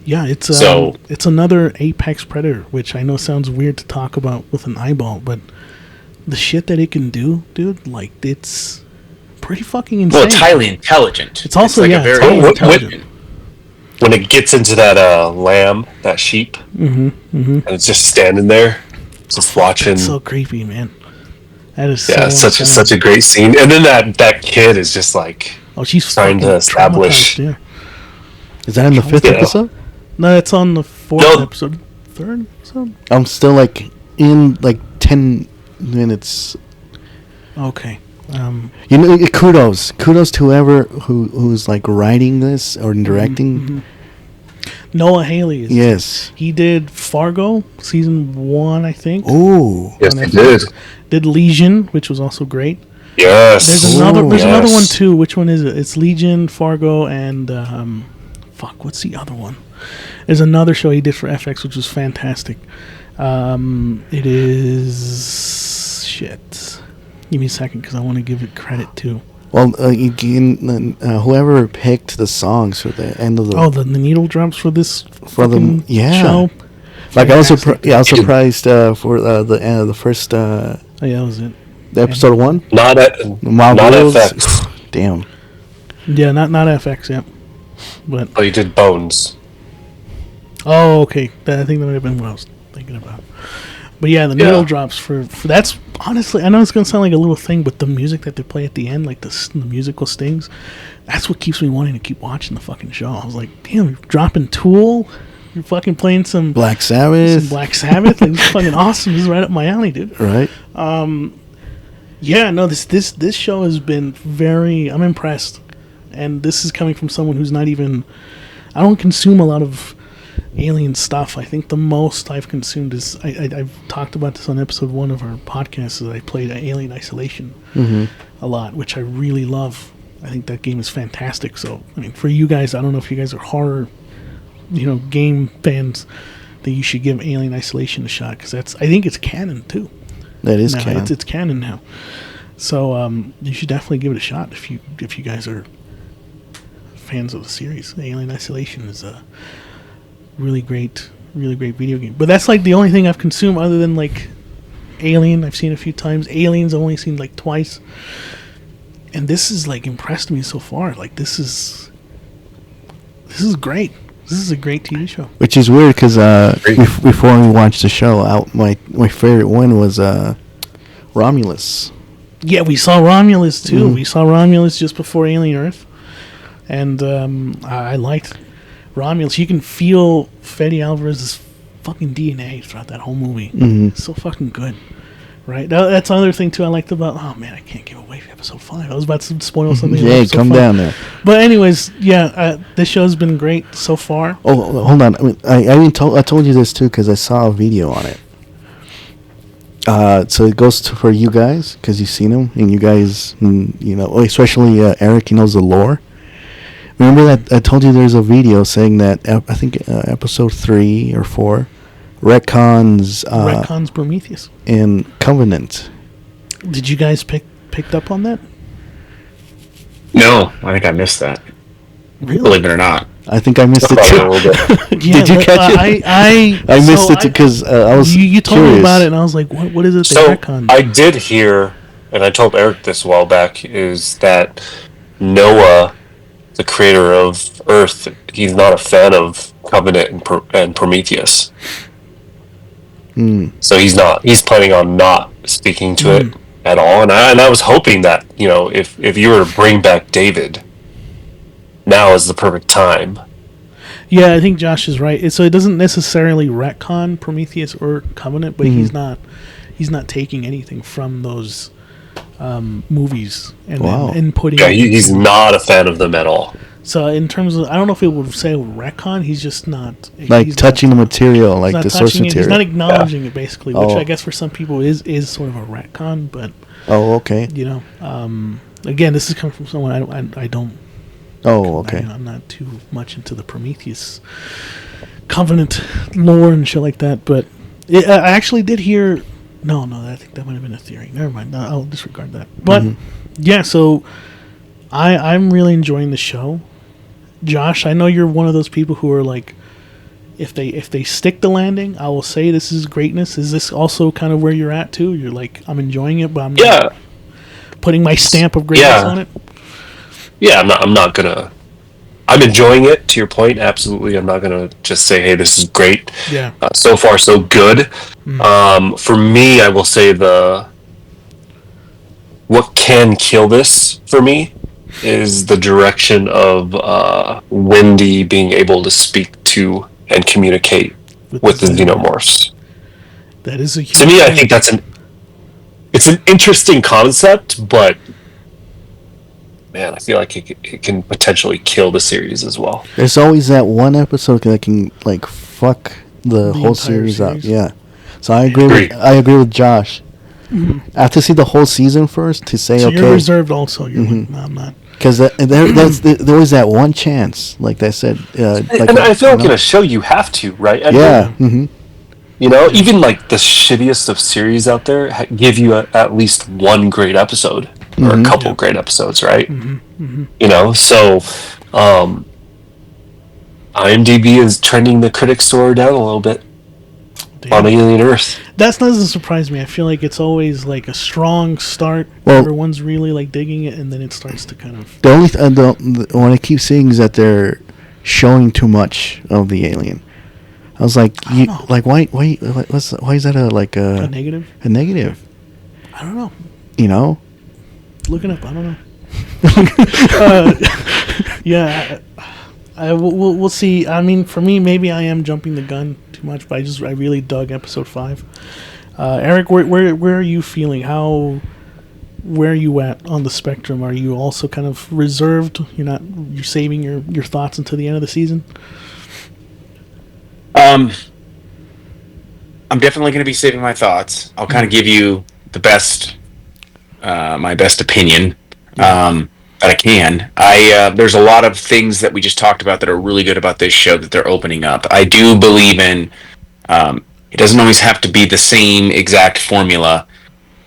Yeah, it's another apex predator, which I know sounds weird to talk about with an eyeball, but the shit that it can do, dude, like it's pretty fucking insane. Well, it's highly intelligent. It's also it's very intelligent. When it gets into that lamb, that sheep, and it's just standing there, just watching. It's so creepy, man. That is such a great scene, and then that kid is just like she's trying to establish. Yeah. Is that in the 5th episode? No, it's on the 4th episode. 3rd episode. I'm still like in like 10 minutes. Okay. Kudos to whoever who's like writing this or directing. Noah Haley is. Yes. He did Fargo season 1, I think. Ooh. Yes, on he Netflix. did. Did Legion, which was also great. Yes. There's another. There's Yes. another one too. Which one is it? It's Legion, Fargo, and fuck. What's the other one? There's another show he did for FX, which was fantastic. It is shit. Give me a second because I want to give it credit too. Well, whoever picked the songs for the end of the The needle drops for this for the fucking yeah. show. Like I was Fantastic. I was surprised for the end of the first Oh yeah, that was it. the episode 1. Not Wild not Worlds. FX. Damn. Yeah, not FX. Yep. But Oh, you did Bones. oh, okay. I think that might have been what I was thinking about. But yeah, the Yeah. needle drops for that's honestly. I know it's gonna sound like a little thing, but the music that they play at the end, like the musical stings, that's what keeps me wanting to keep watching the fucking show. I was like, damn, you're dropping Tool, you're fucking playing some Black Sabbath. Black Sabbath. Like, this is fucking awesome. This is right up my alley, dude. Right? Yeah, no, this show has been very. I'm impressed, and this is coming from someone who's not even. I don't consume a lot of alien stuff. I think the most I've consumed is I've talked about this on episode 1 of our podcast. Is I played Alien Isolation a lot, which I really love. I think that game is fantastic. So I mean, for you guys, I don't know if you guys are horror, game fans, that you should give Alien Isolation a shot because I think it's canon too. That is Now, canon. It's canon now, so you should definitely give it a shot if you guys are fans of the series. Alien Isolation is a really great video game. But that's like the only thing I've consumed other than like Alien. I've seen a few times. Aliens I've only seen like twice, and this has like impressed me so far. Like this is great. This is a great TV show. Which is weird because before we watched the show, my favorite one was Romulus. Yeah, we saw Romulus too. We saw Romulus just before Alien Earth, and I liked Romulus. You can feel Fede Alvarez's fucking DNA throughout that whole movie. It's so fucking good, right? That's another thing too I liked about. Oh man, I can't give away episode 5. I was about to spoil something. Yeah, come down there. But anyways, yeah, this show's been great so far. Oh, hold on. I told you this too because I saw a video on it. So it goes for you guys because you've seen him, and you guys, especially Eric, he knows the lore. Remember that I told you there's a video saying that I think episode 3 or 4 retcons Prometheus and Covenant. Did you guys picked up on that? No, I think I missed that. Really? Believe it or not. I think I missed it Probably a too. little bit. Yeah, Did you catch it? I missed it because I was You told curious. me about it, and I was like, "What is it?" So they retconned? I did hear, and I told Eric this a while back, is that Noah, the creator of Earth, he's not a fan of Covenant and Prometheus. So he's planning on not speaking to it at all. And I was hoping that, if you were to bring back David, now is the perfect time. Yeah, I think Josh is right. So it doesn't necessarily retcon Prometheus or Covenant, but he's not taking anything from those movies and putting. Yeah, he's not a fan of them at all. So in terms of, I don't know if it would say retcon. He's just not Like touching the material, like the source material. He's not acknowledging it, basically, which Oh. I guess for some people is sort of a retcon. But Oh, okay. again, this is coming from someone I don't. Oh, okay. I'm not too much into the Prometheus Covenant lore and shit like that, but I actually did hear. No, I think that might have been a theory. Never mind. No, I'll disregard that. But yeah, so I'm really enjoying the show. Josh, I know you're one of those people who are like, if they stick the landing, I will say this is greatness. Is this also kind of where you're at too? You're like, I'm enjoying it, but I'm not putting my stamp of greatness on it. Yeah, I'm not gonna. I'm enjoying it. To your point, absolutely. I'm not gonna just say, "Hey, this is great." Yeah. So far, so good. For me, I will say what can kill this for me is the direction of Wendy being able to speak to and communicate with the xenomorphs. That is a huge To me, I thing. think it's an interesting concept, but man, I feel like it can potentially kill the series as well. There's always that one episode that can like fuck the whole entire series up. series. Yeah. So I agree. I agree with Josh. I have to see the whole season first to say So okay. you're reserved also. You're like, no, I'm not. Because there was that one chance, like I said. Like, and I feel like in a show you have to, right? Yeah. You know, even like the shittiest of series out there give you at least one great episode or a couple great episodes, right? You know, so IMDb is trending the critic score down a little bit on Alien Earth. That doesn't surprise me. I feel like it's always like a strong start. Well, everyone's really like digging it, and then it starts to kind of. The only what I keep seeing is that they're showing too much of the alien. I was like, why is that a negative? A negative. I don't know. You know. Looking up, I don't know. Yeah, we'll see. I mean, for me, maybe I am jumping the gun too much, but I really dug episode 5. Eric, where are you feeling? Where are you at on the spectrum? Are you also kind of reserved? You're saving your thoughts until the end of the season? I'm definitely going to be saving my thoughts. I'll kind of give you the best, my best opinion that I can. There's a lot of things that we just talked about that are really good about this show that they're opening up. I do believe in. It doesn't always have to be the same exact formula.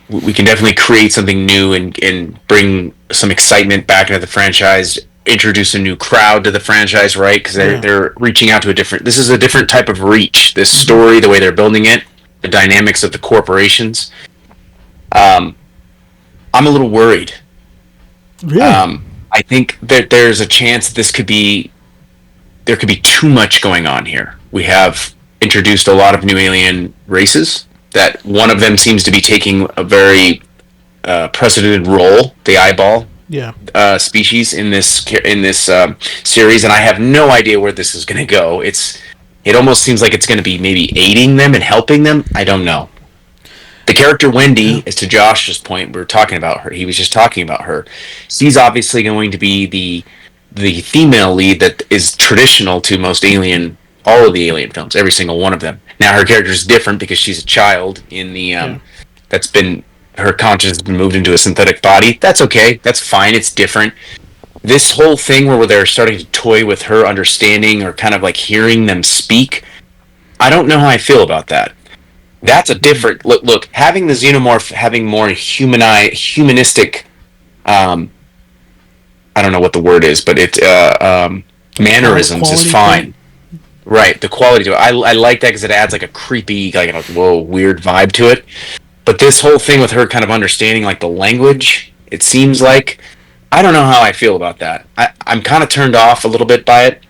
We can definitely create something new and bring some excitement back into the franchise. Introduce a new crowd to the franchise, right? Because they're reaching out to this is a different type of reach. This story, the way they're building it, the dynamics of the corporations. I'm a little worried. Really? I think that there's a chance there could be too much going on here. We have introduced a lot of new alien races. That one of them seems to be taking a very precedented role, the eyeball. Species in this series, and I have no idea where this is going to go. It almost seems like it's going to be maybe aiding them and helping them. I don't know. The character Wendy, as to Josh's point, we were talking about her. He was just talking about her. She's obviously going to be the female lead that is traditional to all of the Alien films, every single one of them. Now her character is different because she's a child in the that's been. Her conscience has been moved into a synthetic body. That's okay. That's fine. It's different. This whole thing where they're starting to toy with her understanding or kind of like hearing them speak, I don't know how I feel about that. That's a different look. Having the xenomorph having more humanistic, I don't know what the word is, but mannerisms is fine. Right, the quality to it. I like that because it adds like a creepy, like weird vibe to it. But this whole thing with her kind of understanding like the language, it seems like, I don't know how I feel about that. I'm kind of turned off a little bit by it.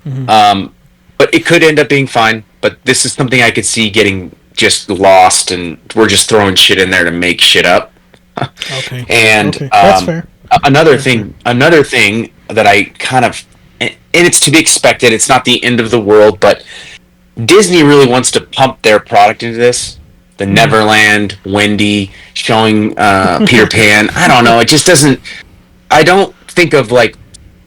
But it could end up being fine. But this is something I could see getting just lost, and we're just throwing shit in there to make shit up. Okay. And that's fair. Another thing that I kind of, and it's to be expected, it's not the end of the world, but Disney really wants to pump their product into this. The Neverland, Wendy, showing Peter Pan. I don't know. It just doesn't. I don't think of like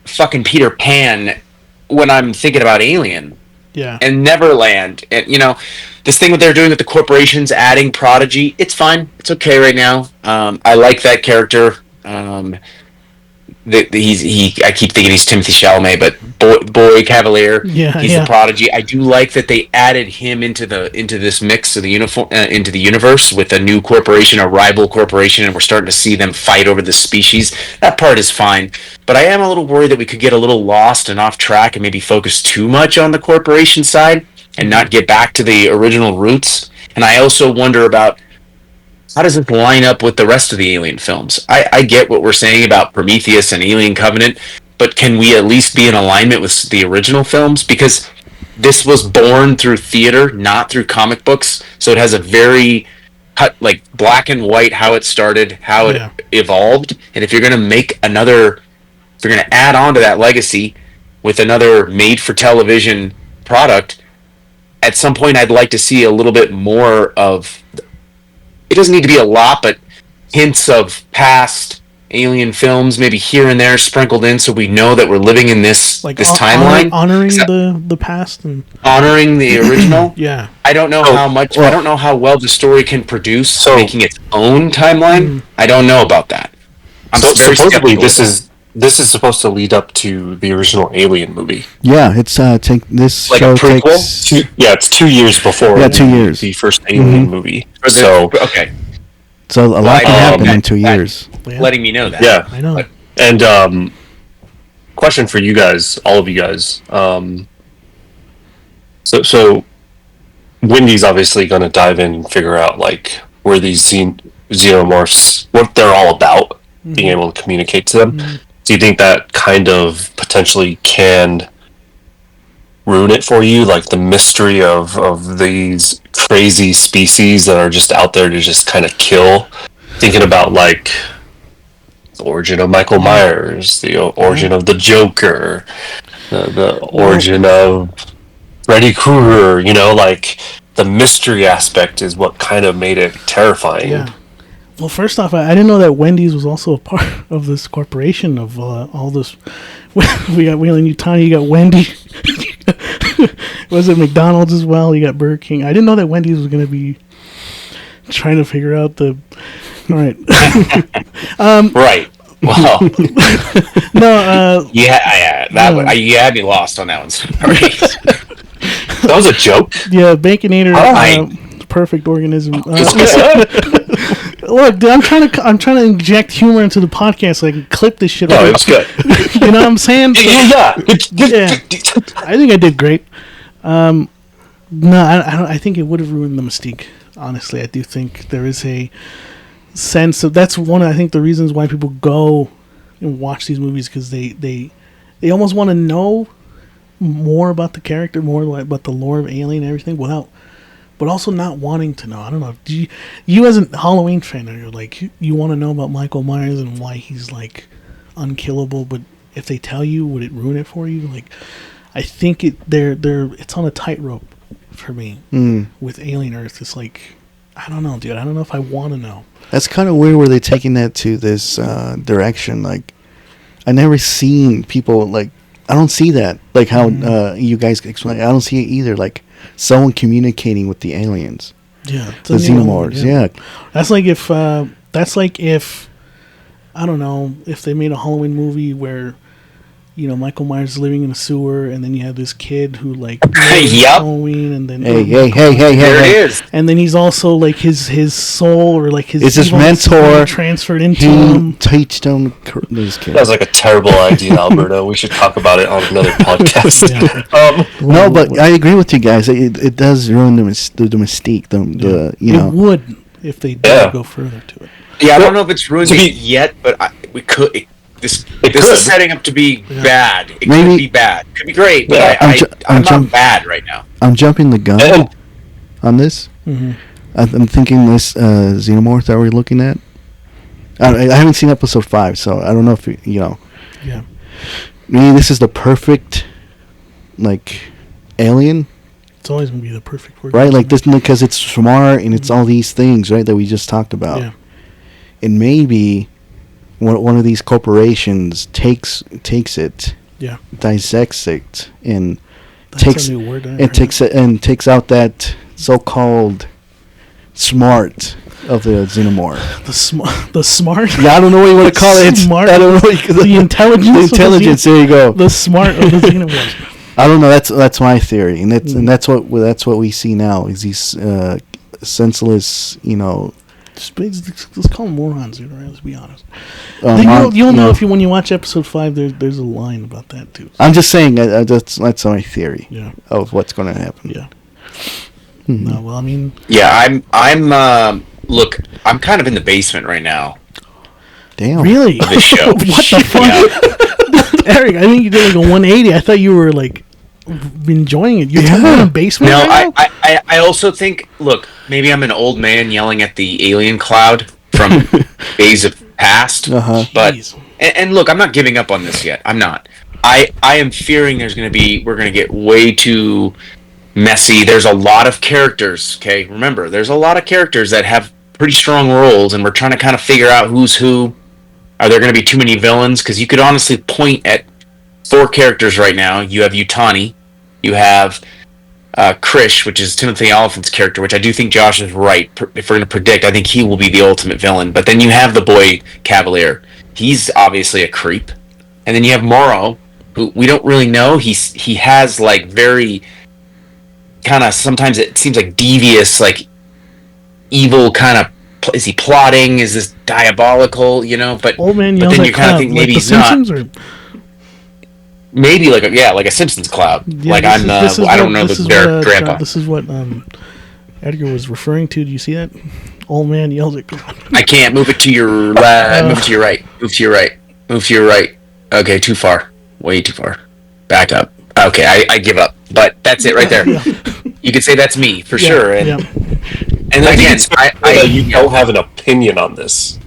fucking Peter Pan when I'm thinking about Alien. Yeah. And Neverland, and this thing that they're doing with the corporations adding Prodigy. It's fine. It's okay right now. I like that character. I keep thinking he's Timothy Chalamet, but Boy Cavalier. He's the Prodigy. I do like that they added him into this mix of the into the universe with a new corporation, a rival corporation, and we're starting to see them fight over the species. That part is fine, but I am a little worried that we could get a little lost and off track and maybe focus too much on the corporation side and not get back to the original roots. And I also wonder about, how does it line up with the rest of the Alien films? I get what we're saying about Prometheus and Alien Covenant, but can we at least be in alignment with the original films? Because this was born through theater, not through comic books, so it has a very like black and white how it started, how it evolved. And if you're going to add on to that legacy with another made-for-television product, at some point I'd like to see a little bit more of. It doesn't need to be a lot, but hints of past alien films, maybe here and there sprinkled in, so we know that we're living in this timeline, honoring the past and honoring the original. Yeah, I don't know how much. I don't know how well the story can produce making its own timeline. I don't know about that. Supposedly this is supposed to lead up to the original Alien movie. Yeah, it's this like show a prequel. takes It's 2 years before. Yeah, 2 years. The first Alien movie. So okay. So a lot can happen in 2 years. Letting me know that. Yeah, I know. And question for you guys, all of you guys. So Wendy's obviously going to dive in and figure out like where these xenomorphs, what they're all about, being able to communicate to them. Do you think that kind of potentially can ruin it for you, like the mystery of these crazy species that are just out there to just kind of kill? Thinking about like the origin of Michael Myers, the origin of the Joker, the origin of Freddy Krueger, like the mystery aspect is what kind of made it terrifying. Yeah. Well, first off, I didn't know that Wendy's was also a part of this corporation of all this. We got Wheeling-Yutani, you got Wendy. Was it McDonald's as well? You got Burger King. I didn't know that Wendy's was going to be trying to figure out the... All right. Right. Wow. No. You had me lost on that one. Sorry. That was a joke. Yeah, Baconator, perfect organism. Look, dude, I'm trying to inject humor into the podcast so I can clip this shit. No, it was good. You know what I'm saying? Yeah. I think I did great. No, I think it would have ruined the mystique. Honestly, I do think there is a sense of that's one of, I think, the reasons why people go and watch these movies, because they almost want to know more about the character, more about the lore of Alien and everything, but also not wanting to know. I don't know. Do you as a Halloween fan, you're like, you want to know about Michael Myers and why he's like unkillable, but if they tell you, would it ruin it for you? Like, I think it's on a tightrope for me with Alien Earth. It's like, I don't know, dude. I don't know if I want to know. That's kind of weird where they're taking that to this direction. Like, I never seen people like, I don't see that. Like how you guys explain. I don't see it either. Like someone communicating with the aliens. Yeah, the xenomorphs. Yeah. That's like if I don't know, if they made a Halloween movie where, Michael Myers is living in a sewer, and then you have this kid who like Halloween, and then hey, there it is, and then he's also like his soul or like his mentor transferred into him. Teach them this kid. That was like a terrible idea, Alberto. We should talk about it on another podcast. No, but I agree with you guys. It does ruin the mystique. It would if they did go further to it. Yeah, I don't know if it's ruined it yet, but we could. This is setting up to be bad. It could be bad. It could be great, but I'm not bad right now. I'm jumping the gun on this. Mm-hmm. I'm thinking this xenomorph that we're looking at. I haven't seen episode 5, so I don't know if Yeah. Maybe this is the perfect, like, alien. It's always gonna be the perfect word, right? Like this, because it's smart and it's all these things, right, that we just talked about. Yeah. And maybe one of these corporations takes it, dissects it, and takes takes out that so-called smart of the xenomorph. The smart. Yeah, I don't know what you want to call it. Smart. I don't know. The intelligence. The intelligence. There you go. The smart of the xenomorph. I don't know. That's my theory, and that's what we see now is these senseless, Let's call them morons, right? Let's be honest. You'll know when you watch episode 5. There's a line about that too. I'm just saying that's my theory. Yeah. Of what's going to happen. Yeah. No, well, I mean. Yeah, I'm. Look, I'm kind of in the basement right now. Damn. Really? Of this show. What the fuck, Eric? I think you did like a 180. I thought you were like enjoying it. You're in the basement. No, right now? I also think. Look, maybe I'm an old man yelling at the alien cloud from days of past. But and look, I'm not giving up on this yet. I'm not. I am fearing we're going to get way too messy. There's a lot of characters. Okay, remember, there's a lot of characters that have pretty strong roles, and we're trying to kind of figure out who's who. Are there going to be too many villains? Because you could honestly point at 4 characters right now. You have Utani, you have Krish, which is Timothy Oliphant's character, which I do think Josh is right. If we're going to predict, I think he will be the ultimate villain. But then you have the boy Cavalier. He's obviously a creep. And then you have Morrow, who we don't really know. He has like very kind of, sometimes it seems like devious, like evil kind of. Is he plotting? Is this diabolical? You know, but Old man but yells then at you kind of cloud, think like maybe the he's not. Simpsons, or Maybe like a Simpsons cloud. yeah, like this I'm is I don't what- know this is their what, grandpa. This is what Edgar was referring to. Do you see that? Old man yells at cloud. I can't move it to your left. Move it to your right. Move to your right. Move to your right. Okay, too far. Way too far. Back up. Okay, I give up. But that's it right there. Yeah. You could say that's me for sure. And Yeah. and I think again, it's fair that you don't have an opinion on this,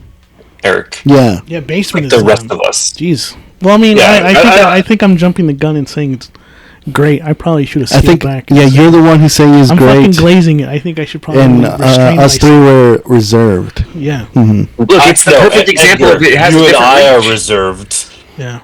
Eric. Yeah. Yeah, basement Like is the rest of us. Jeez. Well, I mean, Yeah, I think I'm jumping the gun and saying it's great. I probably should have I sealed think, back. yeah, you're the one who's saying it's I'm fucking great. glazing it. I think I should probably And restrain us myself. 3 were reserved. Yeah, look, it's the No, perfect example of it has you a and different I reach. are reserved. yeah.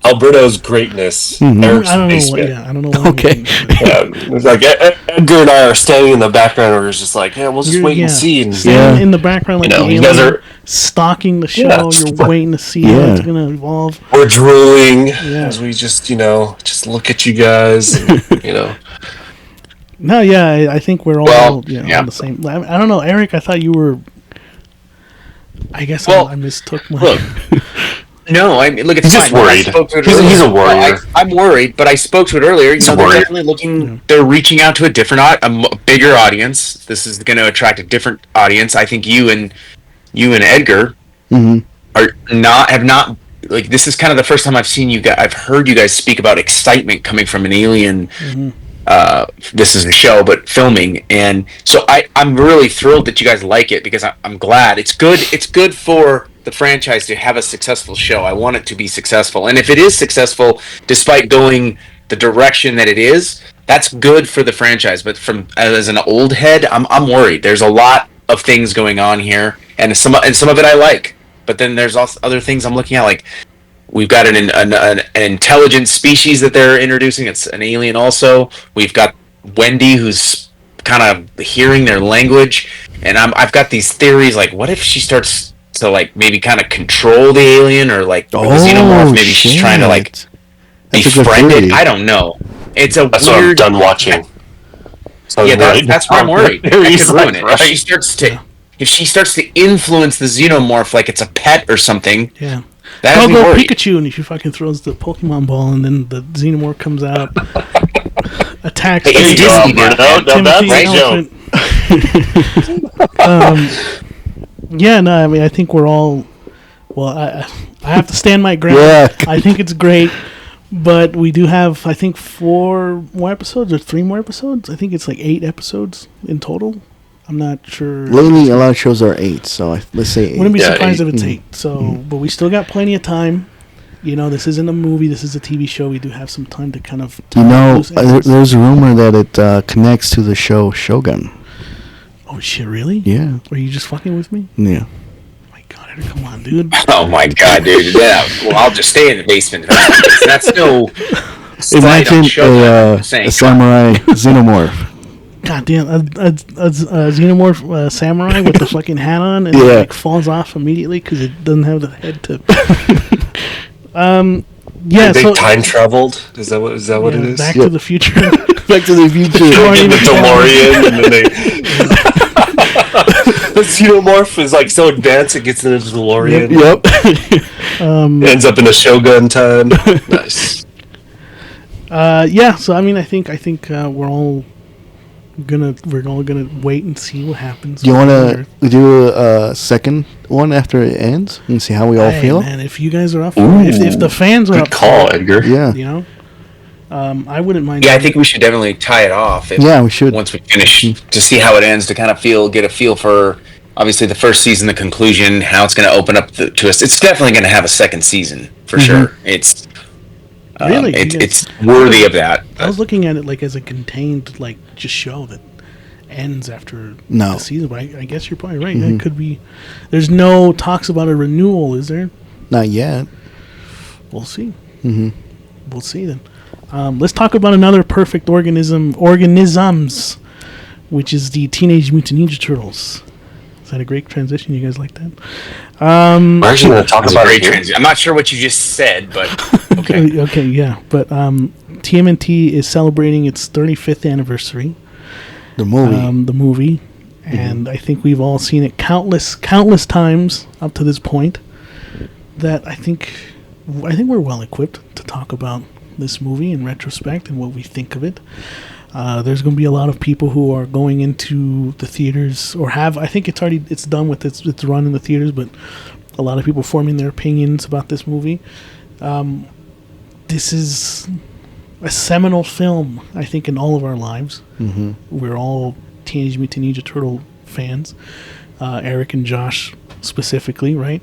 Alberto's greatness. Mhm. Eric's I don't know. basement. I don't know. Why Okay. It's like Edgar and I are standing in the background, and we're just like, yeah, we'll just wait and see. And Stand Yeah. in the background like You know, the you guys alien are- stalking the show. Yeah. You're waiting to see how Yeah. it's gonna evolve. we're drooling Yeah. as we just look at you guys. And, No, yeah, I think we're all Well, on the same. I don't know, Eric. I thought you were. I guess Well, I mistook my. Look. No, I mean, look, it's He's just fine. I worried. spoke to it He's earlier. a worrier. I'm worried, but I spoke to it earlier. He's They're a worrier. definitely looking. They're reaching out to a different, a bigger audience. This is going to attract a different audience. I think you and Edgar Mhm. have not like. This is kind of the first time I've seen you guys. I've heard you guys speak about excitement coming from an alien. This is a show, but filming, and so I'm really thrilled that you guys like it because I'm glad it's good. It's good for the franchise to have a successful show. I want it to be successful, and if it is successful, despite going the direction that it is, that's good for the franchise. But from as an old head, I'm worried. There's a lot of things going on here, and some of it I like, but then there's also other things I'm looking at, like. We've got an intelligent species that they're introducing. It's an alien also. We've got Wendy, who's kind of hearing their language. And I've got these theories, like, what if she starts to, like, maybe kind of control the alien? Or, like, the xenomorph, maybe she's trying to, like, That's a good befriend it? theory. I don't know. It's a that's weird... what I'm done watching. So Yeah, right that's why I'm now, worried. That could he's ruin like, it. right. If she starts to influence the xenomorph like it's a pet or something... Yeah. That has me Go worried. Pikachu, and she fucking throws the Pokemon ball, and then the Xenomorph comes out, attacks. Hey, it's the- Disney now. Now that's Timothy right, Joe. Yeah, no, I mean, I think we're all. Well, I have to stand my ground. Yeah. I think it's great, but we do have, I think, 4 more episodes or 3 more episodes. I think it's like 8 episodes in total. I'm not sure. Lately, a lot of shows are 8, so let's say 8. Wouldn't be Yeah, surprised 8. if it's 8. So, but we still got plenty of time. You know, this isn't a movie. This is a TV show. We do have some time to kind of. You know, loose ends. there's a rumor that it connects to the show Shogun. Oh shit! Really? Yeah. Are you just fucking with me? Yeah. My God, come on, dude. Oh my god, dude! Yeah, well, I'll just stay in the basement. That's no. slight on Imagine Shogun, I'm saying. a samurai xenomorph. God damn, a xenomorph samurai with the fucking hat on and Yeah. like falls off immediately because it doesn't have the head to. Yeah, They so time traveled. Is that what it yeah, is? Back Yeah. to the Future. Back to the Future. They get the DeLorean, and then they. The xenomorph is like so advanced it gets into the DeLorean. Yep. Ends up in a Shogun time. Nice. Yeah, so I mean, I think we're all gonna wait and see what happens. Do you want to do a second one after it ends and see how we all Hey, feel? man, if you guys are up for it, if the fans are Good up call, for it, Edgar. Yeah. you know, I wouldn't mind. Yeah, I think we should definitely tie it off. Yeah, we should. Once we finish, to see how it ends, to kind of get a feel for obviously the first season, the conclusion, how it's going to open up to us. It's definitely going to have a second season for sure. It's Really? it's worthy of that. I was looking at it like as a contained, like just show that ends after No. the season. But I guess you're probably right. That could be. There's no talks about a renewal, is there? Not yet. We'll see. Mm-hmm. We'll see then. Let's talk about another perfect organisms, which is the Teenage Mutant Ninja Turtles. Is that a great transition? You guys like that? We're actually going to talk about great it. transition. I'm not sure what you just said, but okay. Okay, yeah. But TMNT is celebrating its 35th anniversary. The movie. The movie. And I think we've all seen it countless times up to this point. That I think we're well equipped to talk about this movie in retrospect and what we think of it. There's going to be a lot of people who are going into the theaters or have. I think it's done with its run in the theaters, but a lot of people forming their opinions about this movie. This is a seminal film, I think, in all of our lives. Mm-hmm. We're all Teenage Mutant Ninja Turtle fans. Eric and Josh specifically, right?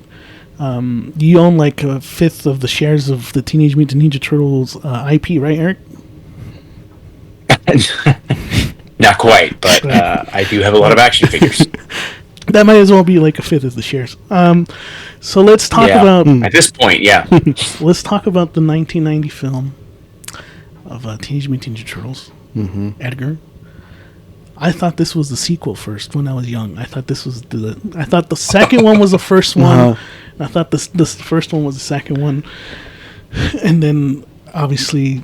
You own like a fifth of the shares of the Teenage Mutant Ninja Turtles IP, right, Eric? Not quite, but I do have a lot of action figures. That might as well be like a fifth of the shares. So let's talk about... At this point, yeah. Let's talk about the 1990 film of Teenage Mutant Ninja Turtles. Mm-hmm. Edgar. I thought this was the sequel first when I was young. I thought the second one was the first one. Uh-huh. I thought this first one was the second one. And then, obviously,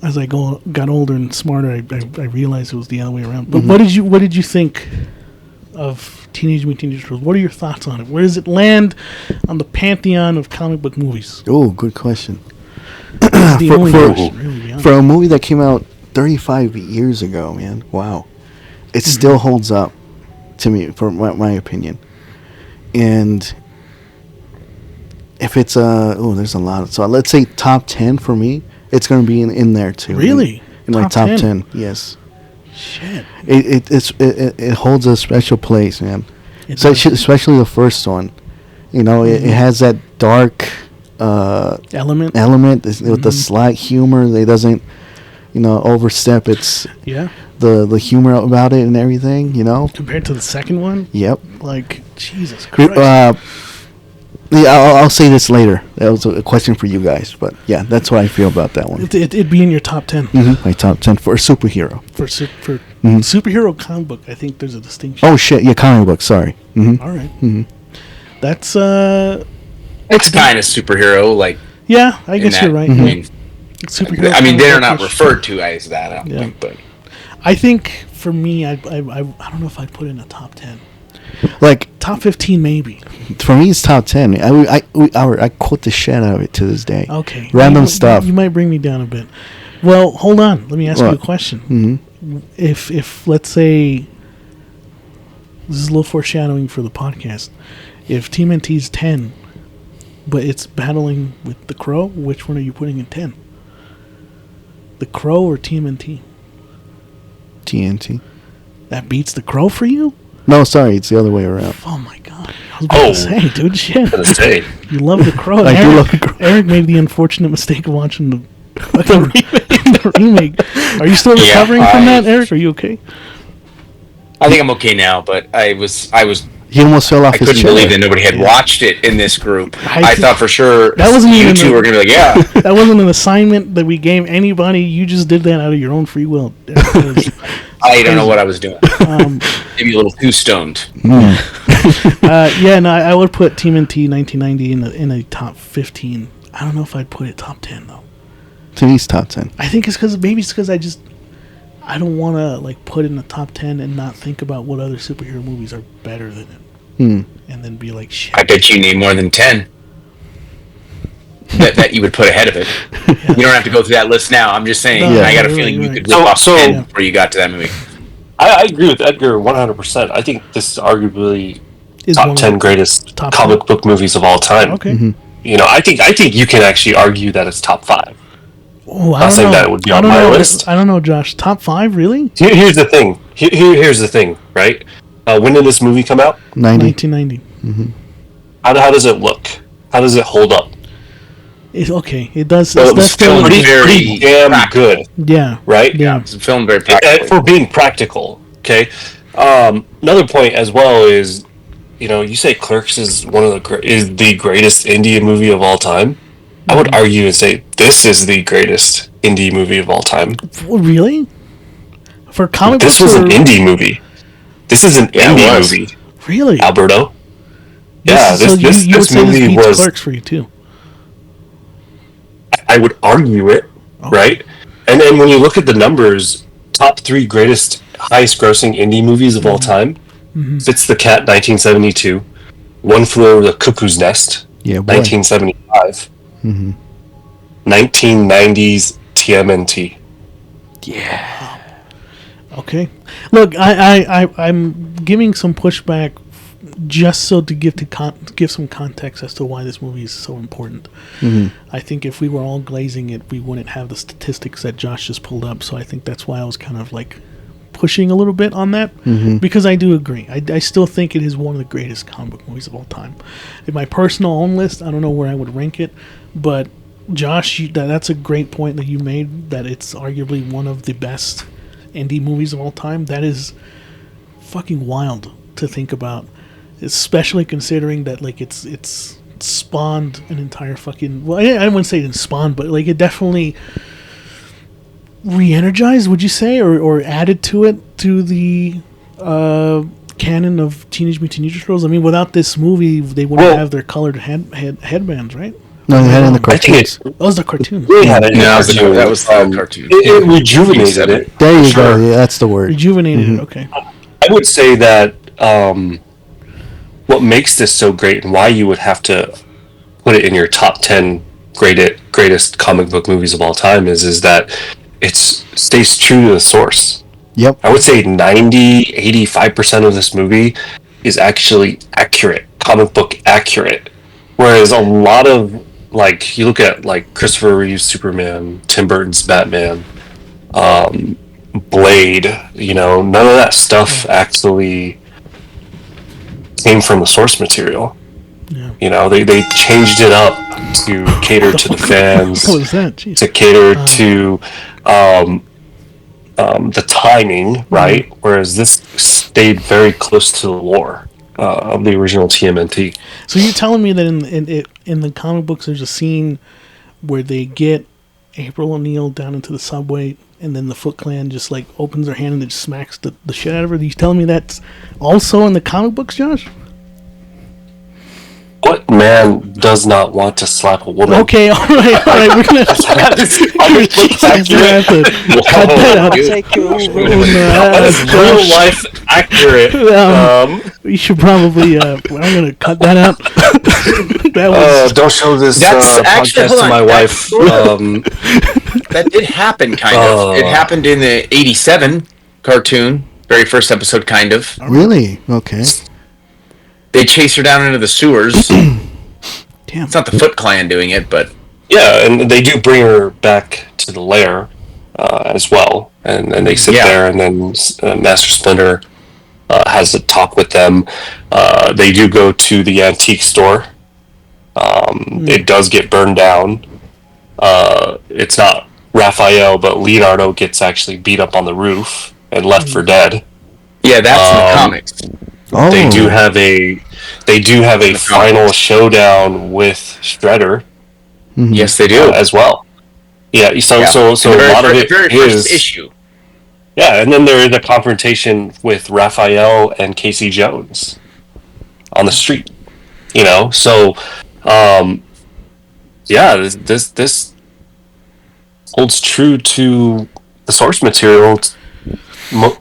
as I got older and smarter, I realized it was the other way around. But what did you think of Teenage Mutant Ninja Turtles? What are your thoughts on it? Where does it land on the pantheon of comic book movies? Oh, good question. For for a movie that came out 35 years ago, man, wow. It still holds up to me, for my opinion. And if it's there's a lot. So let's say top 10 for me. It's going to be in there too. Really? In my top 10. Yes. Shit. It holds a special place, man. So especially the first one. It has that dark element with the slight humor. It doesn't overstep its the humor about it and everything, compared to the second one. Yep. Like, Jesus Christ. I'll say this later. That was a question for you guys, but yeah, that's what I feel about that one. It'd be in your top 10. Mm-hmm. My top 10 for a superhero. For superhero comic book, I think there's a distinction. Oh shit! Yeah, comic book. Sorry. Mm-hmm. All right. Mm-hmm. That's it's kind of superhero, like. Yeah, I guess you're right. I mean, superhero. I mean, they're not referred to as that. I don't think, but I think for me, I don't know if I'd put it in a top 10. Like top 15, maybe. For me, it's top 10. I quote the shit out of it to this day. Okay. Random stuff. You might bring me down a bit. Well, hold on. Let me ask you a question. Mm-hmm. If let's say, this is a little foreshadowing for the podcast. If TMNT's 10, but it's battling with the Crow, which one are you putting in 10? The Crow or TMNT? TNT. That beats the Crow for you? No, sorry, it's the other way around. Oh my god! I was about to say, dude, shit. You love the Crow. I do love the Crow. Eric made the unfortunate mistake of watching the remake. Are you still recovering from that, Eric? Are you okay? I think I'm okay now, but I was. He almost fell off his chair. I couldn't believe that nobody had watched it in this group. I thought for sure that wasn't you even two were going to be like, yeah. That wasn't an assignment that we gave anybody. You just did that out of your own free will. I don't know what I was doing. Maybe a little too stoned. I would put TMNT 1990 in a top 15. I don't know if I'd put it top 10 though. To me, it's top 10. I think it's because I don't want to like put it in the top 10 and not think about what other superhero movies are better than it, and then be like, shit. I bet you name more than 10 that you would put ahead of it. Yeah. You don't have to go through that list now. I'm just saying. I got a feeling you could rip off 10 before you got to that movie. I agree with Edgar 100%. I think this is arguably top 10 greatest comic book movies of all time. Okay. Mm-hmm. I think you can actually argue that it's top 5. Oh, I'm not saying that it would be on my list. I don't know, Josh. Top 5, really? Here's the thing. Here's the thing, right? When did this movie come out? 1990. Mm-hmm. How does it look? How does it hold up? It does. So it's still pretty damn good. Yeah. Right? Yeah. It's filmed very practically. For being practical, okay? Another point as well is you say Clerks is is the greatest indie movie of all time. I would argue and say this is the greatest indie movie of all time. Really? For comic This books? was an indie movie. This is an indie movie. Really? Alberto? You would say this beats Clerks for you too. I would argue it, right? And then when you look at the numbers, top 3 highest grossing indie movies of all time, Fits the Cat, 1972, One Flew Over the Cuckoo's Nest, 1975, 1990s TMNT. Yeah. Okay. Look, I'm giving some pushback just so to give some context as to why this movie is so important. I think if we were all glazing it, we wouldn't have the statistics that Josh just pulled up. So I think that's why I was kind of like pushing a little bit on that, because I do agree. I still think it is one of the greatest comic book movies of all time. In my personal own list, I don't know where I would rank it, but Josh, that's a great point that you made, that it's arguably one of the best indie movies of all time. That is fucking wild to think about, especially considering that like it's spawned an entire fucking, well, I wouldn't say it spawned, but like it definitely re-energized, would you say, or added to it, to the canon of Teenage Mutant Ninja Turtles. I mean, without this movie, they wouldn't have their colored headbands, right? No, they had it in the cartoons. That was the cartoons. That was the cartoon. It rejuvenated it. There you go. Yeah, that's the word. Rejuvenated it. Okay. I would say that what makes this so great, and why you would have to put it in your top 10 greatest comic book movies of all time, is that it stays true to the source. Yep. I would say 85% of this movie is actually accurate, comic book accurate. Whereas a lot of, like, you look at like Christopher Reeve's Superman, Tim Burton's Batman, Blade, none of that stuff actually came from the source material. Yeah. They changed it up to cater to the fans. What was that? Jeez. To cater to the timing, right? Whereas this stayed very close to the lore of the original TMNT. So you're telling me that in the comic books, there's a scene where they get April O'Neil down into the subway, and then the Foot Clan just like opens their hand and just smacks the shit out of her. Are you telling me that's also in the comic books, Josh? What man does not want to slap a woman? Okay, all right. We're gonna have to cut that out. Take you over. That is real life accurate. We should probably. I'm gonna cut that out. That was. Don't show this actually, podcast to my wife. That did happen, kind of. It happened in the '87 cartoon, very first episode, kind of. Really? Okay. They chase her down into the sewers. Damn. It's not the Foot Clan doing it, but yeah, and they do bring her back to the lair as well, and they sit there, and then Master Splinter has a talk with them. They do go to the antique store. It does get burned down. It's not Raphael, but Leonardo gets actually beat up on the roof and left for dead. Yeah, that's in the comics. Oh. They do have a final showdown with Shredder. Mm-hmm. Yes, they do as well. Yeah, so a lot of it is issue. Yeah, and then there is a confrontation with Raphael and Casey Jones on the street. So this holds true to the source material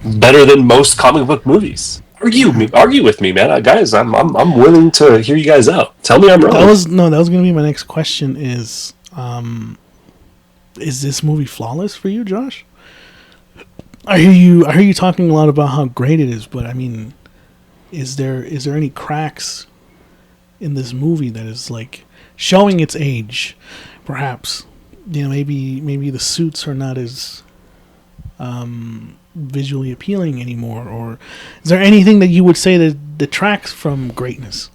better than most comic book movies. Argue with me, man, guys. I'm willing to hear you guys out. Tell me I'm wrong. That was going to be my next question. Is this movie flawless for you, Josh? I hear you talking a lot about how great it is, but I mean, is there any cracks in this movie that is like showing its age? Perhaps, maybe the suits are not as visually appealing anymore, or is there anything that you would say that detracts from greatness?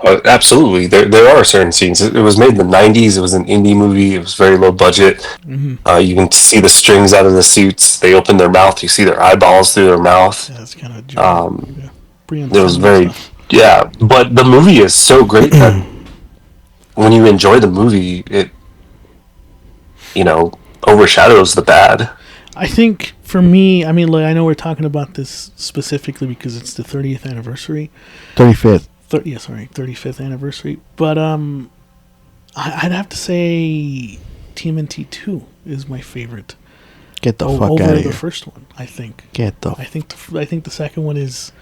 Absolutely, there are certain scenes. It was made in the 90s. It was an indie movie. It was very low budget. Mm-hmm. You can see the strings out of the suits. They open their mouth. You see their eyeballs through their mouth. Yeah, that's kind of it was very Yeah, but the movie is so great that when you enjoy the movie, it, overshadows the bad. I think for me, I mean, like, I know we're talking about this specifically because it's the 30th anniversary. 35th. 35th anniversary. But I'd have to say TMNT 2 is my favorite. Get the fuck out over of the here. first one. I think. I think the second one is,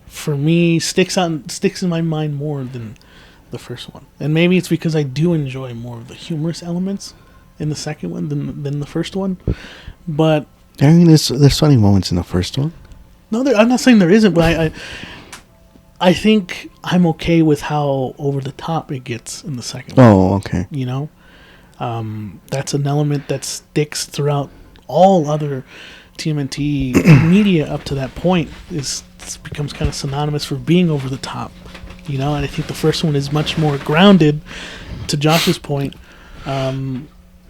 for me, sticks in my mind more than the first one. And maybe it's because I do enjoy more of the humorous elements in the second one than the first one. But I mean, there's funny moments in the first one. No, I'm not saying there isn't, but I think I'm okay with how over the top it gets in the second one. Oh, okay. You know, that's an element that sticks throughout all other TMNT media up to that point. Becomes kind of synonymous for being over the top. You know, and I think the first one is much more grounded. To Josh's point.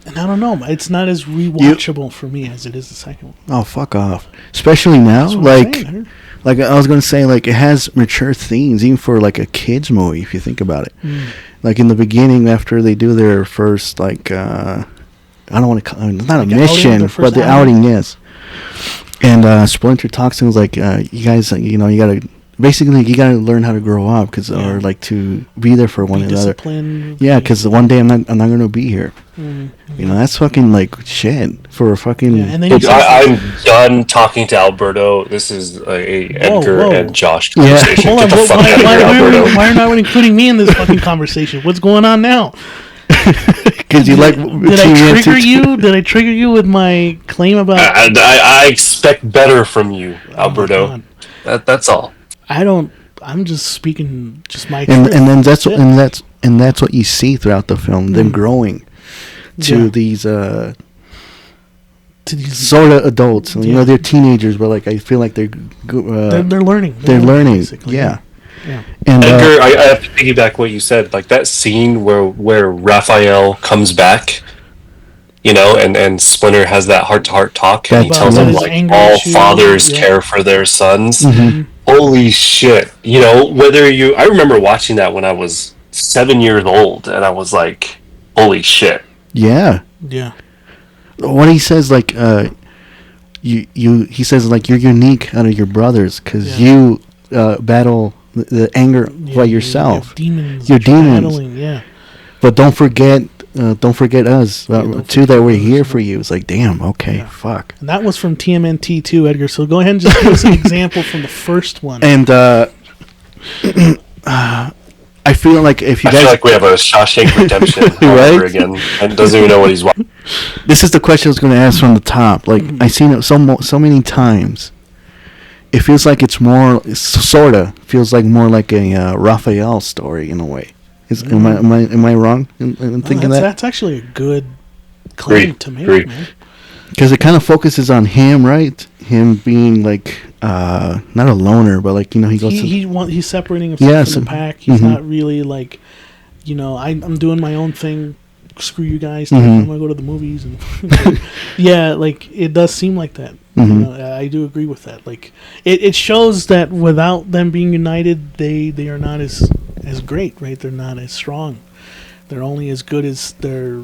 And I don't know, it's not as rewatchable for me as it is the second one. Oh, fuck off! Especially now, like I was gonna say, like it has mature themes, even for like a kids movie. If you think about it, like in the beginning, after they do their first, like I don't want to call it, not like a mission, but the outing, yes. And Splinter talks to him like, you guys, you gotta. Basically, you gotta learn how to grow up, or like to be there for one another. Yeah, because one day I'm not gonna be here. Mm-hmm. That's fucking like shit for a fucking. Yeah, and then I'm done talking to Alberto. This is a Edgar and Josh conversation. Hold on, why are not including me in this fucking conversation? What's going on now? Because you like. Did I trigger you? Did I trigger you with my claim about? I expect better from you, Alberto. That's all. I'm just speaking just my and truth. And that's what you see throughout the film, them growing to these sort of adults. They're teenagers, but like I feel like they're learning. They're learning. Basically. Yeah. And Edgar, I have to piggyback what you said. Like that scene where Raphael comes back, and Splinter has that heart-to-heart talk, and he tells him like all fathers care for their sons. Mm-hmm. Holy shit! I remember watching that when I was 7 years old, and I was like, holy shit! Yeah. Yeah. What he says, like, he says like you're unique out of your brothers because you battle the anger by yourself. You're demons. Battling, yeah. But don't forget us too. That we're here for you. It's like, damn. Okay, fuck. And that was from TMNT too, Edgar. So go ahead and just give us an example from the first one. And I feel like if you guys, I feel like we have a Shawshank Redemption right? over again, and doesn't even know what he's watching. This is the question I was going to ask from the top. Like I've seen it so many times. It feels like it's more, sorta feels like more like a Raphael story in a way. Am I wrong in thinking that? That's actually a good claim to make, man. Because it kind of focuses on him, right? Him being like not a loner, but like he goes. He's separating himself from the pack. He's not really like, I'm doing my own thing. Screw you guys. I'm gonna go to the movies and yeah, like it does seem like that. I do agree with that. Like it shows that without them being united, they are not as great, right? They're not as strong. They're only as good as their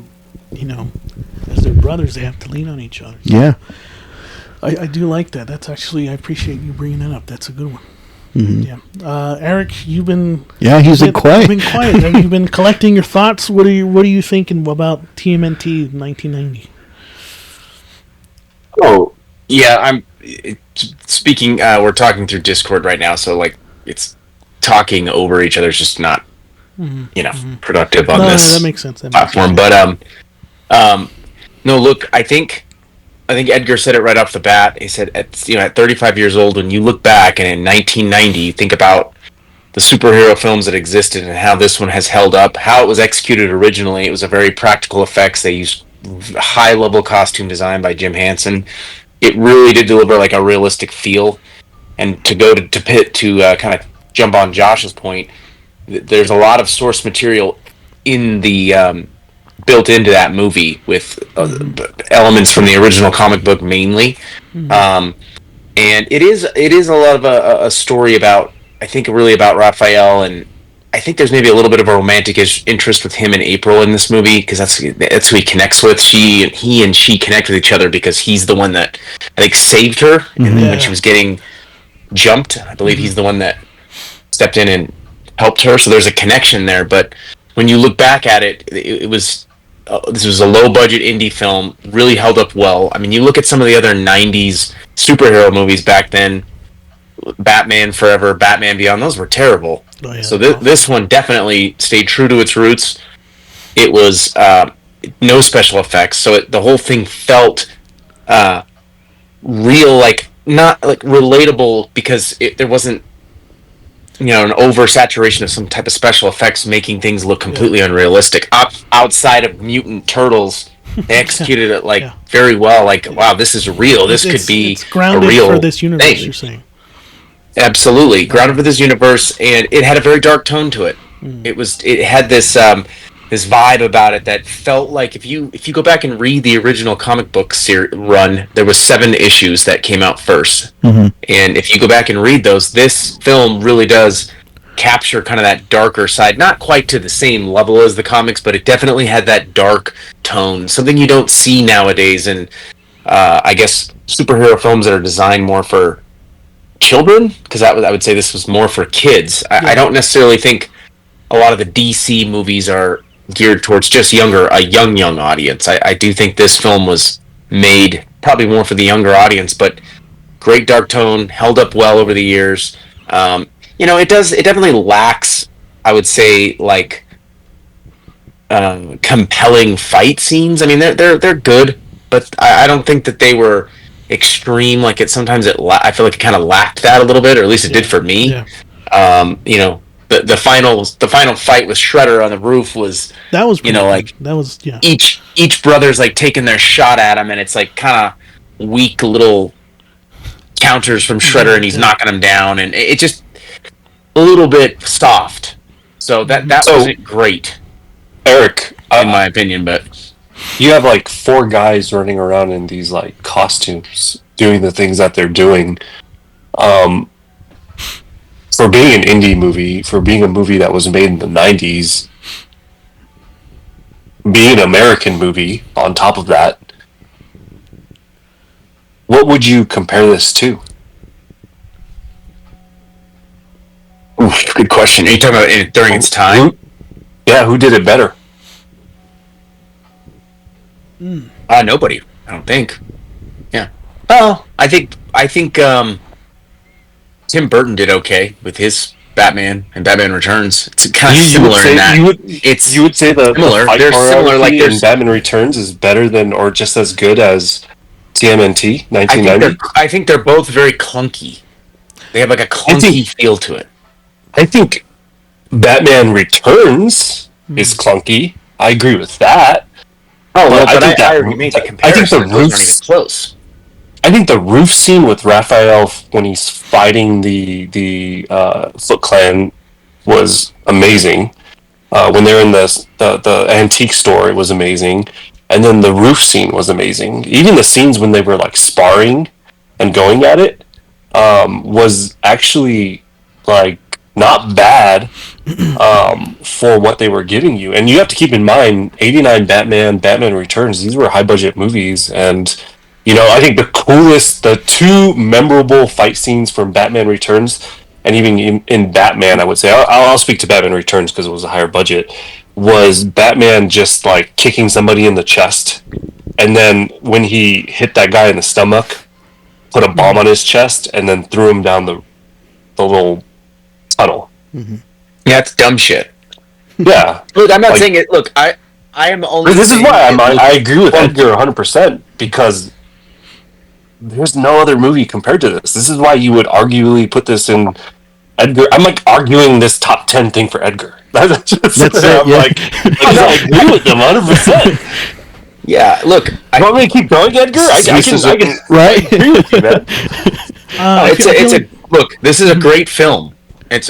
as their brothers. They have to lean on each other. Yeah, I do like that. That's actually, I appreciate you bringing that up. That's a good one. Yeah, Eric, you've been he's been quiet. You've been quiet. Have you been collecting your thoughts? What are you thinking about TMNT 1990? Oh yeah, speaking. We're talking through Discord right now, so like it's talking over each other is just not productive on this that makes sense. platform. But no, look, I think Edgar said it right off the bat. He said at 35 years old, when you look back and in 1990 you think about the superhero films that existed and how this one has held up, how it was executed originally. It was a very practical effects. They used high level costume design by Jim Henson. It really did deliver like a realistic feel. And to go to kind of jump on Josh's point, there's a lot of source material in the built into that movie with elements from the original comic book mainly, and it is a lot of a story about I think really about Raphael, and I think there's maybe a little bit of a romantic interest with him and April in this movie because that's who he connects with. He and she connect with each other because he's the one that I think saved her, and when she was getting jumped, I believe he's the one that stepped in and helped her. So there's a connection there. But when you look back at it, it was this was a low budget indie film, really held up well. I mean, you look at some of the other '90s superhero movies back then. Batman Forever, Batman Beyond, those were terrible. So this one definitely stayed true to its roots. It was no special effects, so the whole thing felt real, like not like relatable because there wasn't an oversaturation of some type of special effects making things look completely unrealistic. Outside of mutant turtles, they executed it very well. Like, wow, this is real. This could be grounded a real for this universe. thing. You're saying. Absolutely, grounded for this universe, and it had a very dark tone to it. It had this this vibe about it that felt like if you go back and read the original comic book run, there was 7 issues that came out first, and if you go back and read those, this film really does capture kind of that darker side, not quite to the same level as the comics, but it definitely had that dark tone, something you don't see nowadays in I guess superhero films that are designed more for children, because I would say this was more for kids. I don't necessarily think a lot of the DC movies are geared towards just a young audience. I do think this film was made probably more for the younger audience, but great dark tone, held up well over the years. It definitely lacks, I would say, like compelling fight scenes. I mean, they're good, but I don't think that they were extreme. Like I feel like it kind of lacked that a little bit, or at least it did for me. The final fight with Shredder on the roof was each brother's like taking their shot at him, and it's like kind of weak little counters from Shredder, and he's knocking him down, and it just a little bit soft. So that wasn't great, Eric, in my opinion. But you have like 4 guys running around in these like costumes doing the things that they're doing. For being an indie movie, for being a movie that was made in the 90s, being an American movie on top of that, what would you compare this to? Oof, good question. Are you talking about it during its time? Who did it better? Nobody. I don't think. Yeah. Well, I think Tim Burton did okay with his Batman and Batman Returns. It's kind of similar in that. You would say the fight choreography in Batman Returns is better than or just as good as TMNT 1990? I think they're both very clunky. They have like a clunky feel to it. I think Batman Returns is clunky. I agree with that. Oh, well, but I already made the comparison. I think the roof's aren't even close. I think the roof scene with Raphael when he's fighting the Foot Clan was amazing. When they're in the antique store, it was amazing, and then the roof scene was amazing. Even the scenes when they were like sparring and going at it was actually like not bad for what they were giving you. And you have to keep in mind, '89 Batman Returns. These were high budget movies, and I think the 2 memorable fight scenes from Batman Returns, and even in Batman, I would say, I'll speak to Batman Returns because it was a higher budget, was Batman just like kicking somebody in the chest, and then when he hit that guy in the stomach, put a bomb on his chest, and then threw him down the little tunnel. Yeah, that's dumb shit. Yeah. Look, I'm not saying it. Look, I am only. This is why I agree with Edgar 100%, because there's no other movie compared to this. This is why you would arguably put this in Edgar. I'm like arguing this top 10 thing for Edgar. That's it. I agree with them 100%. Yeah, look. You want me to keep going, Edgar? I can right? agree with you, man. Look. This is a great film. I'm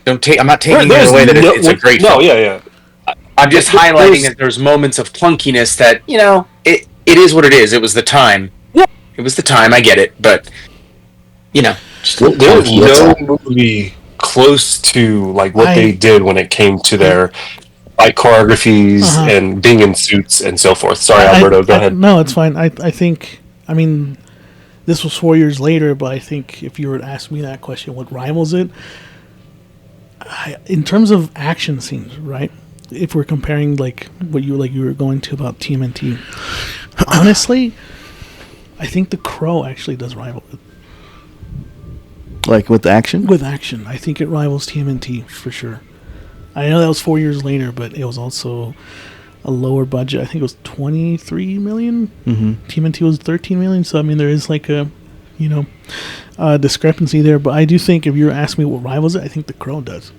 not taking it away that it's a great film. No, yeah. I'm just highlighting that there's moments of clunkiness that it is what it is. It was the time. Yeah. It was the time. I get it, but There's no movie close to like what they did when it came to their fight choreographies and being in suits and so forth. Sorry, Alberto, go ahead. No, it's fine. I think, I mean, this was 4 years later, but I think if you were to ask me that question, what rivals it? In terms of action scenes, right? If we're comparing like what you were going to about TMNT, honestly, I think The Crow actually does rival it. Like with action? With action, I think it rivals TMNT for sure. I know that was 4 years later, but it was also a lower budget. I think it was 23 million. TMNT was 13 million. So I mean, there is like a, discrepancy there. But I do think if you're asking me what rivals it, I think The Crow does.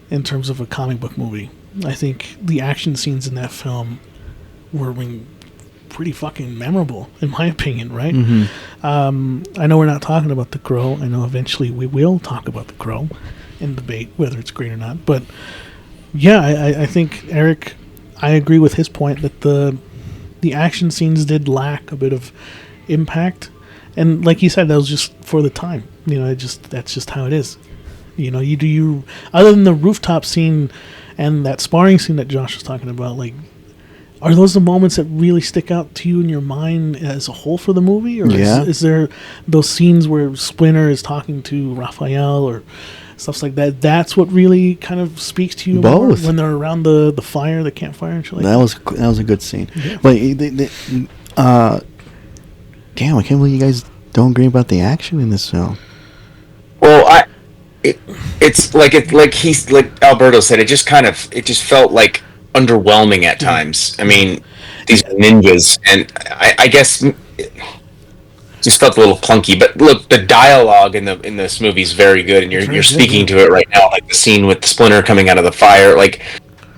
In terms of a comic book movie, I think the action scenes in that film were pretty fucking memorable, in my opinion. Right? I know we're not talking about The Crow. I know eventually we will talk about The Crow and debate whether it's great or not. But yeah, I think Eric, I agree with his point that the action scenes did lack a bit of impact, and like you said, that was just for the time. That's just how it is. You other than the rooftop scene and that sparring scene that Josh was talking about, like, are those the moments that really stick out to you in your mind as a whole for the movie, or is there those scenes where Splinter is talking to Raphael or stuff like that? That's what really kind of speaks to you more when they're around the fire, the campfire, and shit like that. That was a good scene. Yeah. But damn, I can't believe you guys don't agree about the action in this film. Well, it's like Alberto said. It just felt like underwhelming at times. I mean, these ninjas, and I guess it just felt a little clunky. But look, the dialogue in this movie is very good, and you're speaking to it right now. Like the scene with the Splinter coming out of the fire, like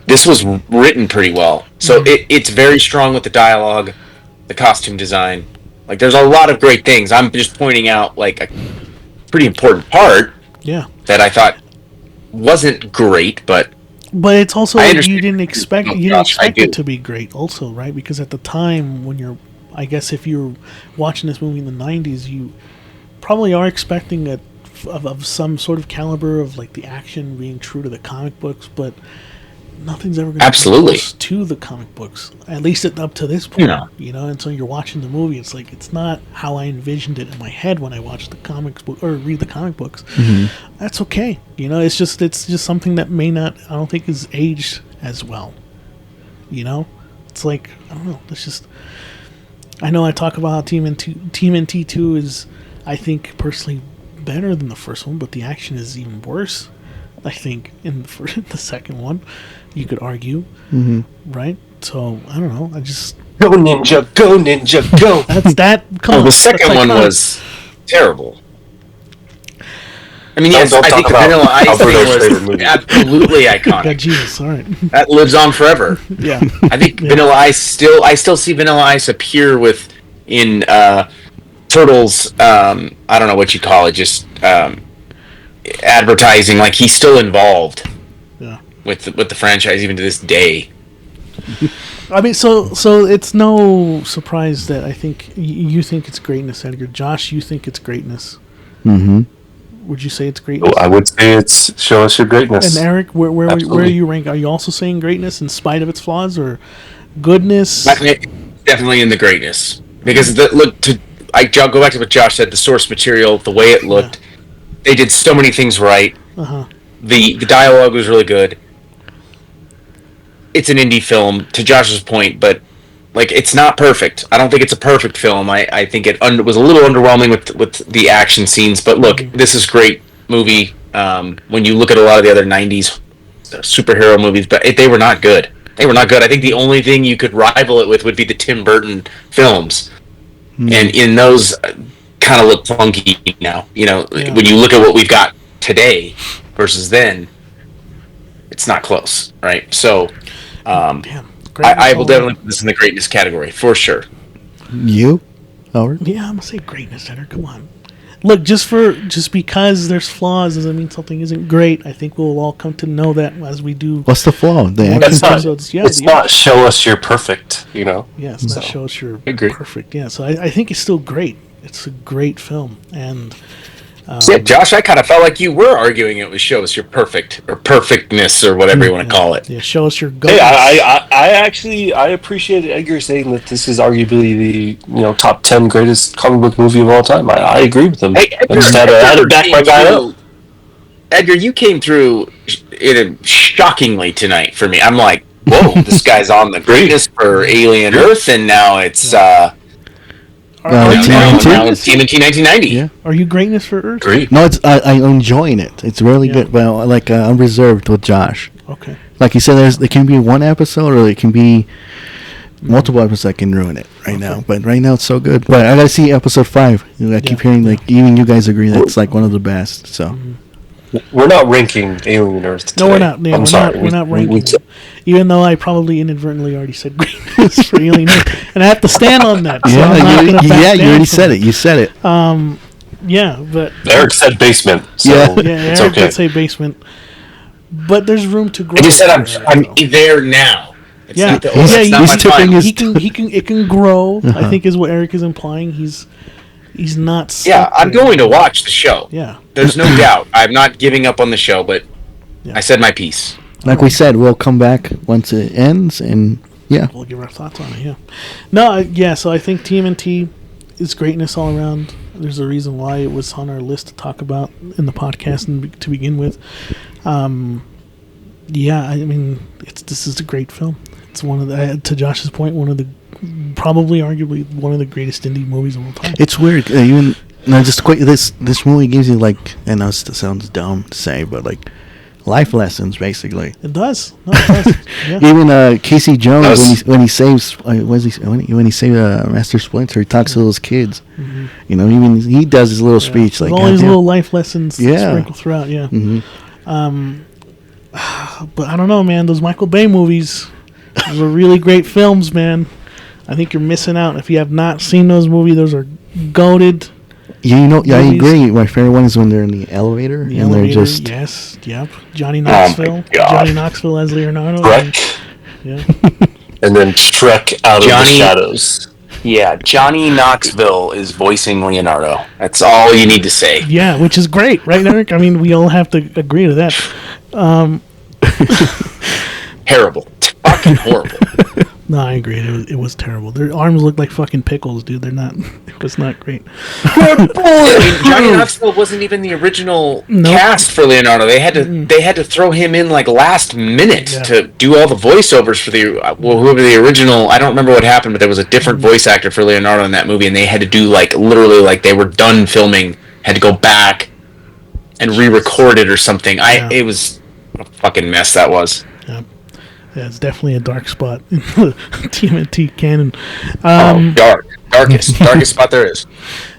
this was written pretty well. So it's very strong with the dialogue, the costume design. Like there's a lot of great things. I'm just pointing out like a pretty important part. Yeah. That I thought wasn't great, but it's also you didn't expect it to be great, also, right? Because at the time when I guess if you're watching this movie in the 90s, you probably are expecting of some sort of caliber of like the action being true to the comic books, but nothing's ever going to be close to the comic books, at least up to this point. And so you're watching the movie, it's like it's not how I envisioned it in my head when I watched the comics book or read the comic books. That's okay. It's just something that may not, I don't think, is aged as well. It's like, I don't know. It's just, I know I talk about how TMNT 2 is, I think, personally better than the first one, but the action is even worse, I think, in the second one. You could argue, right? So I don't know. I just go ninja, go. That's that. The second one was terrible. I mean, yes, I think the Vanilla Ice thing was absolutely iconic. God, Jesus, all right. That lives on forever. Yeah, I think Vanilla Ice I still see Vanilla Ice appear in Turtles. I don't know what you call it, just advertising. Like he's still involved. With the franchise even to this day. I mean, so it's no surprise that I think you think it's greatness, Edgar. Josh, you think it's greatness. Would you say it's greatness? I would say it's show us your greatness. And Eric, where are you rank? Are you also saying greatness in spite of its flaws, or goodness? Definitely in the greatness, because I'll go back to what Josh said. The source material, the way it looked, they did so many things right. The dialogue was really good. It's an indie film, to Josh's point, but like it's not perfect. I don't think it's a perfect film. I think it was a little underwhelming with the action scenes. But look, this is a great movie. When you look at a lot of the other '90s superhero movies, but they were not good. They were not good. I think the only thing you could rival it with would be the Tim Burton films, and in those kind of look funky now. When you look at what we've got today versus then, it's not close, right? So. I will definitely put this in the greatness category for sure. You, Howard? Yeah, I'm gonna say greatness, Center. Come on, look, just because there's flaws doesn't mean something isn't great. I think we'll all come to know that as we do. What's the flaw? It's not show us you're perfect. Yeah, it's not show us you're perfect. Yeah, so I think it's still great. It's a great film, and Yeah, Josh, I kind of felt like you were arguing it was show us your perfect or perfectness or whatever you want to call it. Yeah, show us your Hey, goodness. I actually appreciate Edgar saying that this is arguably the top 10 greatest comic book movie of all time. I agree with him. Hey, I just had to back my guy up. Edgar, you came through shockingly tonight for me. I'm like, whoa, this guy's on the greatness for Alien Earth, and now it's TMNT 1990. Yeah. Are you greatness for Earth? Great. No, I'm enjoying it. It's really good. Well, I'm reserved with Josh. Okay. Like you said, there can be one episode, or it can be multiple episodes that can ruin it now. But right now, it's so good. But I gotta see episode 5. I keep hearing even you guys agree that it's like one of the best. So we're not ranking Alien Earth today. No, we're not. Yeah, I'm sorry. We're not ranking. Even though I probably inadvertently already said greatness for Alien Earth, and I have to stand on that. So I'm not gonna back you down already from said it. You said it. Yeah, but Eric said basement. So it's Eric okay. did say basement, but there's room to grow. I just said I'm there now. It's Yeah, not the, he's it's not my tipping final. It can grow. I think is what Eric is implying. He's not. Yeah, stuck I'm there. going to watch the show. Yeah. There's no doubt. I'm not giving up on the show, but Yeah. I said my piece. Like we said, we'll come back once it ends, and We'll give our thoughts on it. Yeah. No. So I think TMNT is greatness all around. There's a reason why it was on our list to talk about in the podcast and to begin with. Yeah, I mean, this is a great film. It's one of the, to Josh's point, probably arguably one of the greatest indie movies of all time. it's weird. Even just quick, this movie gives you I know it sounds dumb to say, but life lessons basically. It does. No, it does. Yeah. Even Casey Jones when he saves when he saves Master Splinter, he talks to those kids. Mm-hmm. Even he does his little speech There's like all these goddamn. little life lessons sprinkled throughout. Yeah. Mhm. But I don't know, man. Those Michael Bay movies, those are really great films, man. I think you're missing out if you have not seen those movies. Those are goated. I agree. My favorite one is when they're in the elevator they're just yes, yep. Johnny Knoxville, as Leonardo. Shrek. Yeah. And then Shrek out of the shadows. Yeah, Johnny Knoxville is voicing Leonardo. That's all you need to say. Yeah, which is great, right, Eric? I mean, we all have to agree to that. Terrible. Fucking horrible. No, I agree. It was terrible. Their arms looked like fucking pickles, dude. It was not great. Johnny Knoxville wasn't even the original cast for Leonardo. They had to throw him in last minute to do all the voiceovers for whoever the original. I don't remember what happened, but there was a different voice actor for Leonardo in that movie, and they had to do literally they were done filming, had to go back and re-record it or something. It was a fucking mess that was. Yeah, it's definitely a dark spot in the TMNT canon. Darkest spot there is.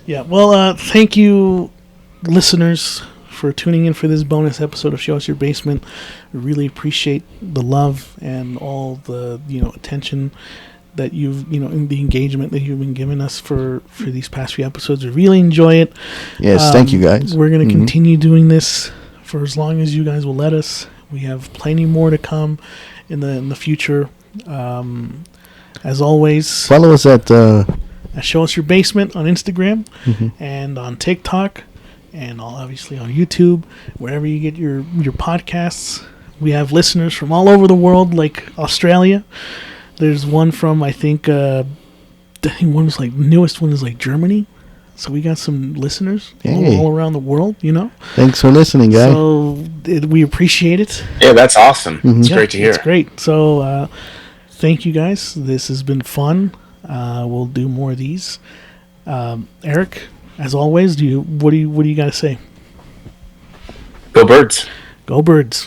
Yeah, well, thank you, listeners, for tuning in for this bonus episode of Show Us Your Basement. We really appreciate the love and all the attention that you've and the engagement that you've been giving us for these past few episodes. We really enjoy it. Yes, thank you guys. We're going to continue doing this for as long as you guys will let us. We have plenty more to come in the future. As always, follow us at Show Us Your Basement on Instagram and on TikTok and obviously on YouTube, wherever you get your podcasts. We have listeners from all over the world, like Australia. There's one from I think one was newest one is Germany. So we got some listeners all around the world, Thanks for listening, guys. So we appreciate it. Yeah, that's awesome. It's great to hear. It's great. So thank you, guys. This has been fun. We'll do more of these. Eric, as always, what do you got to say? Go Birds. Go Birds.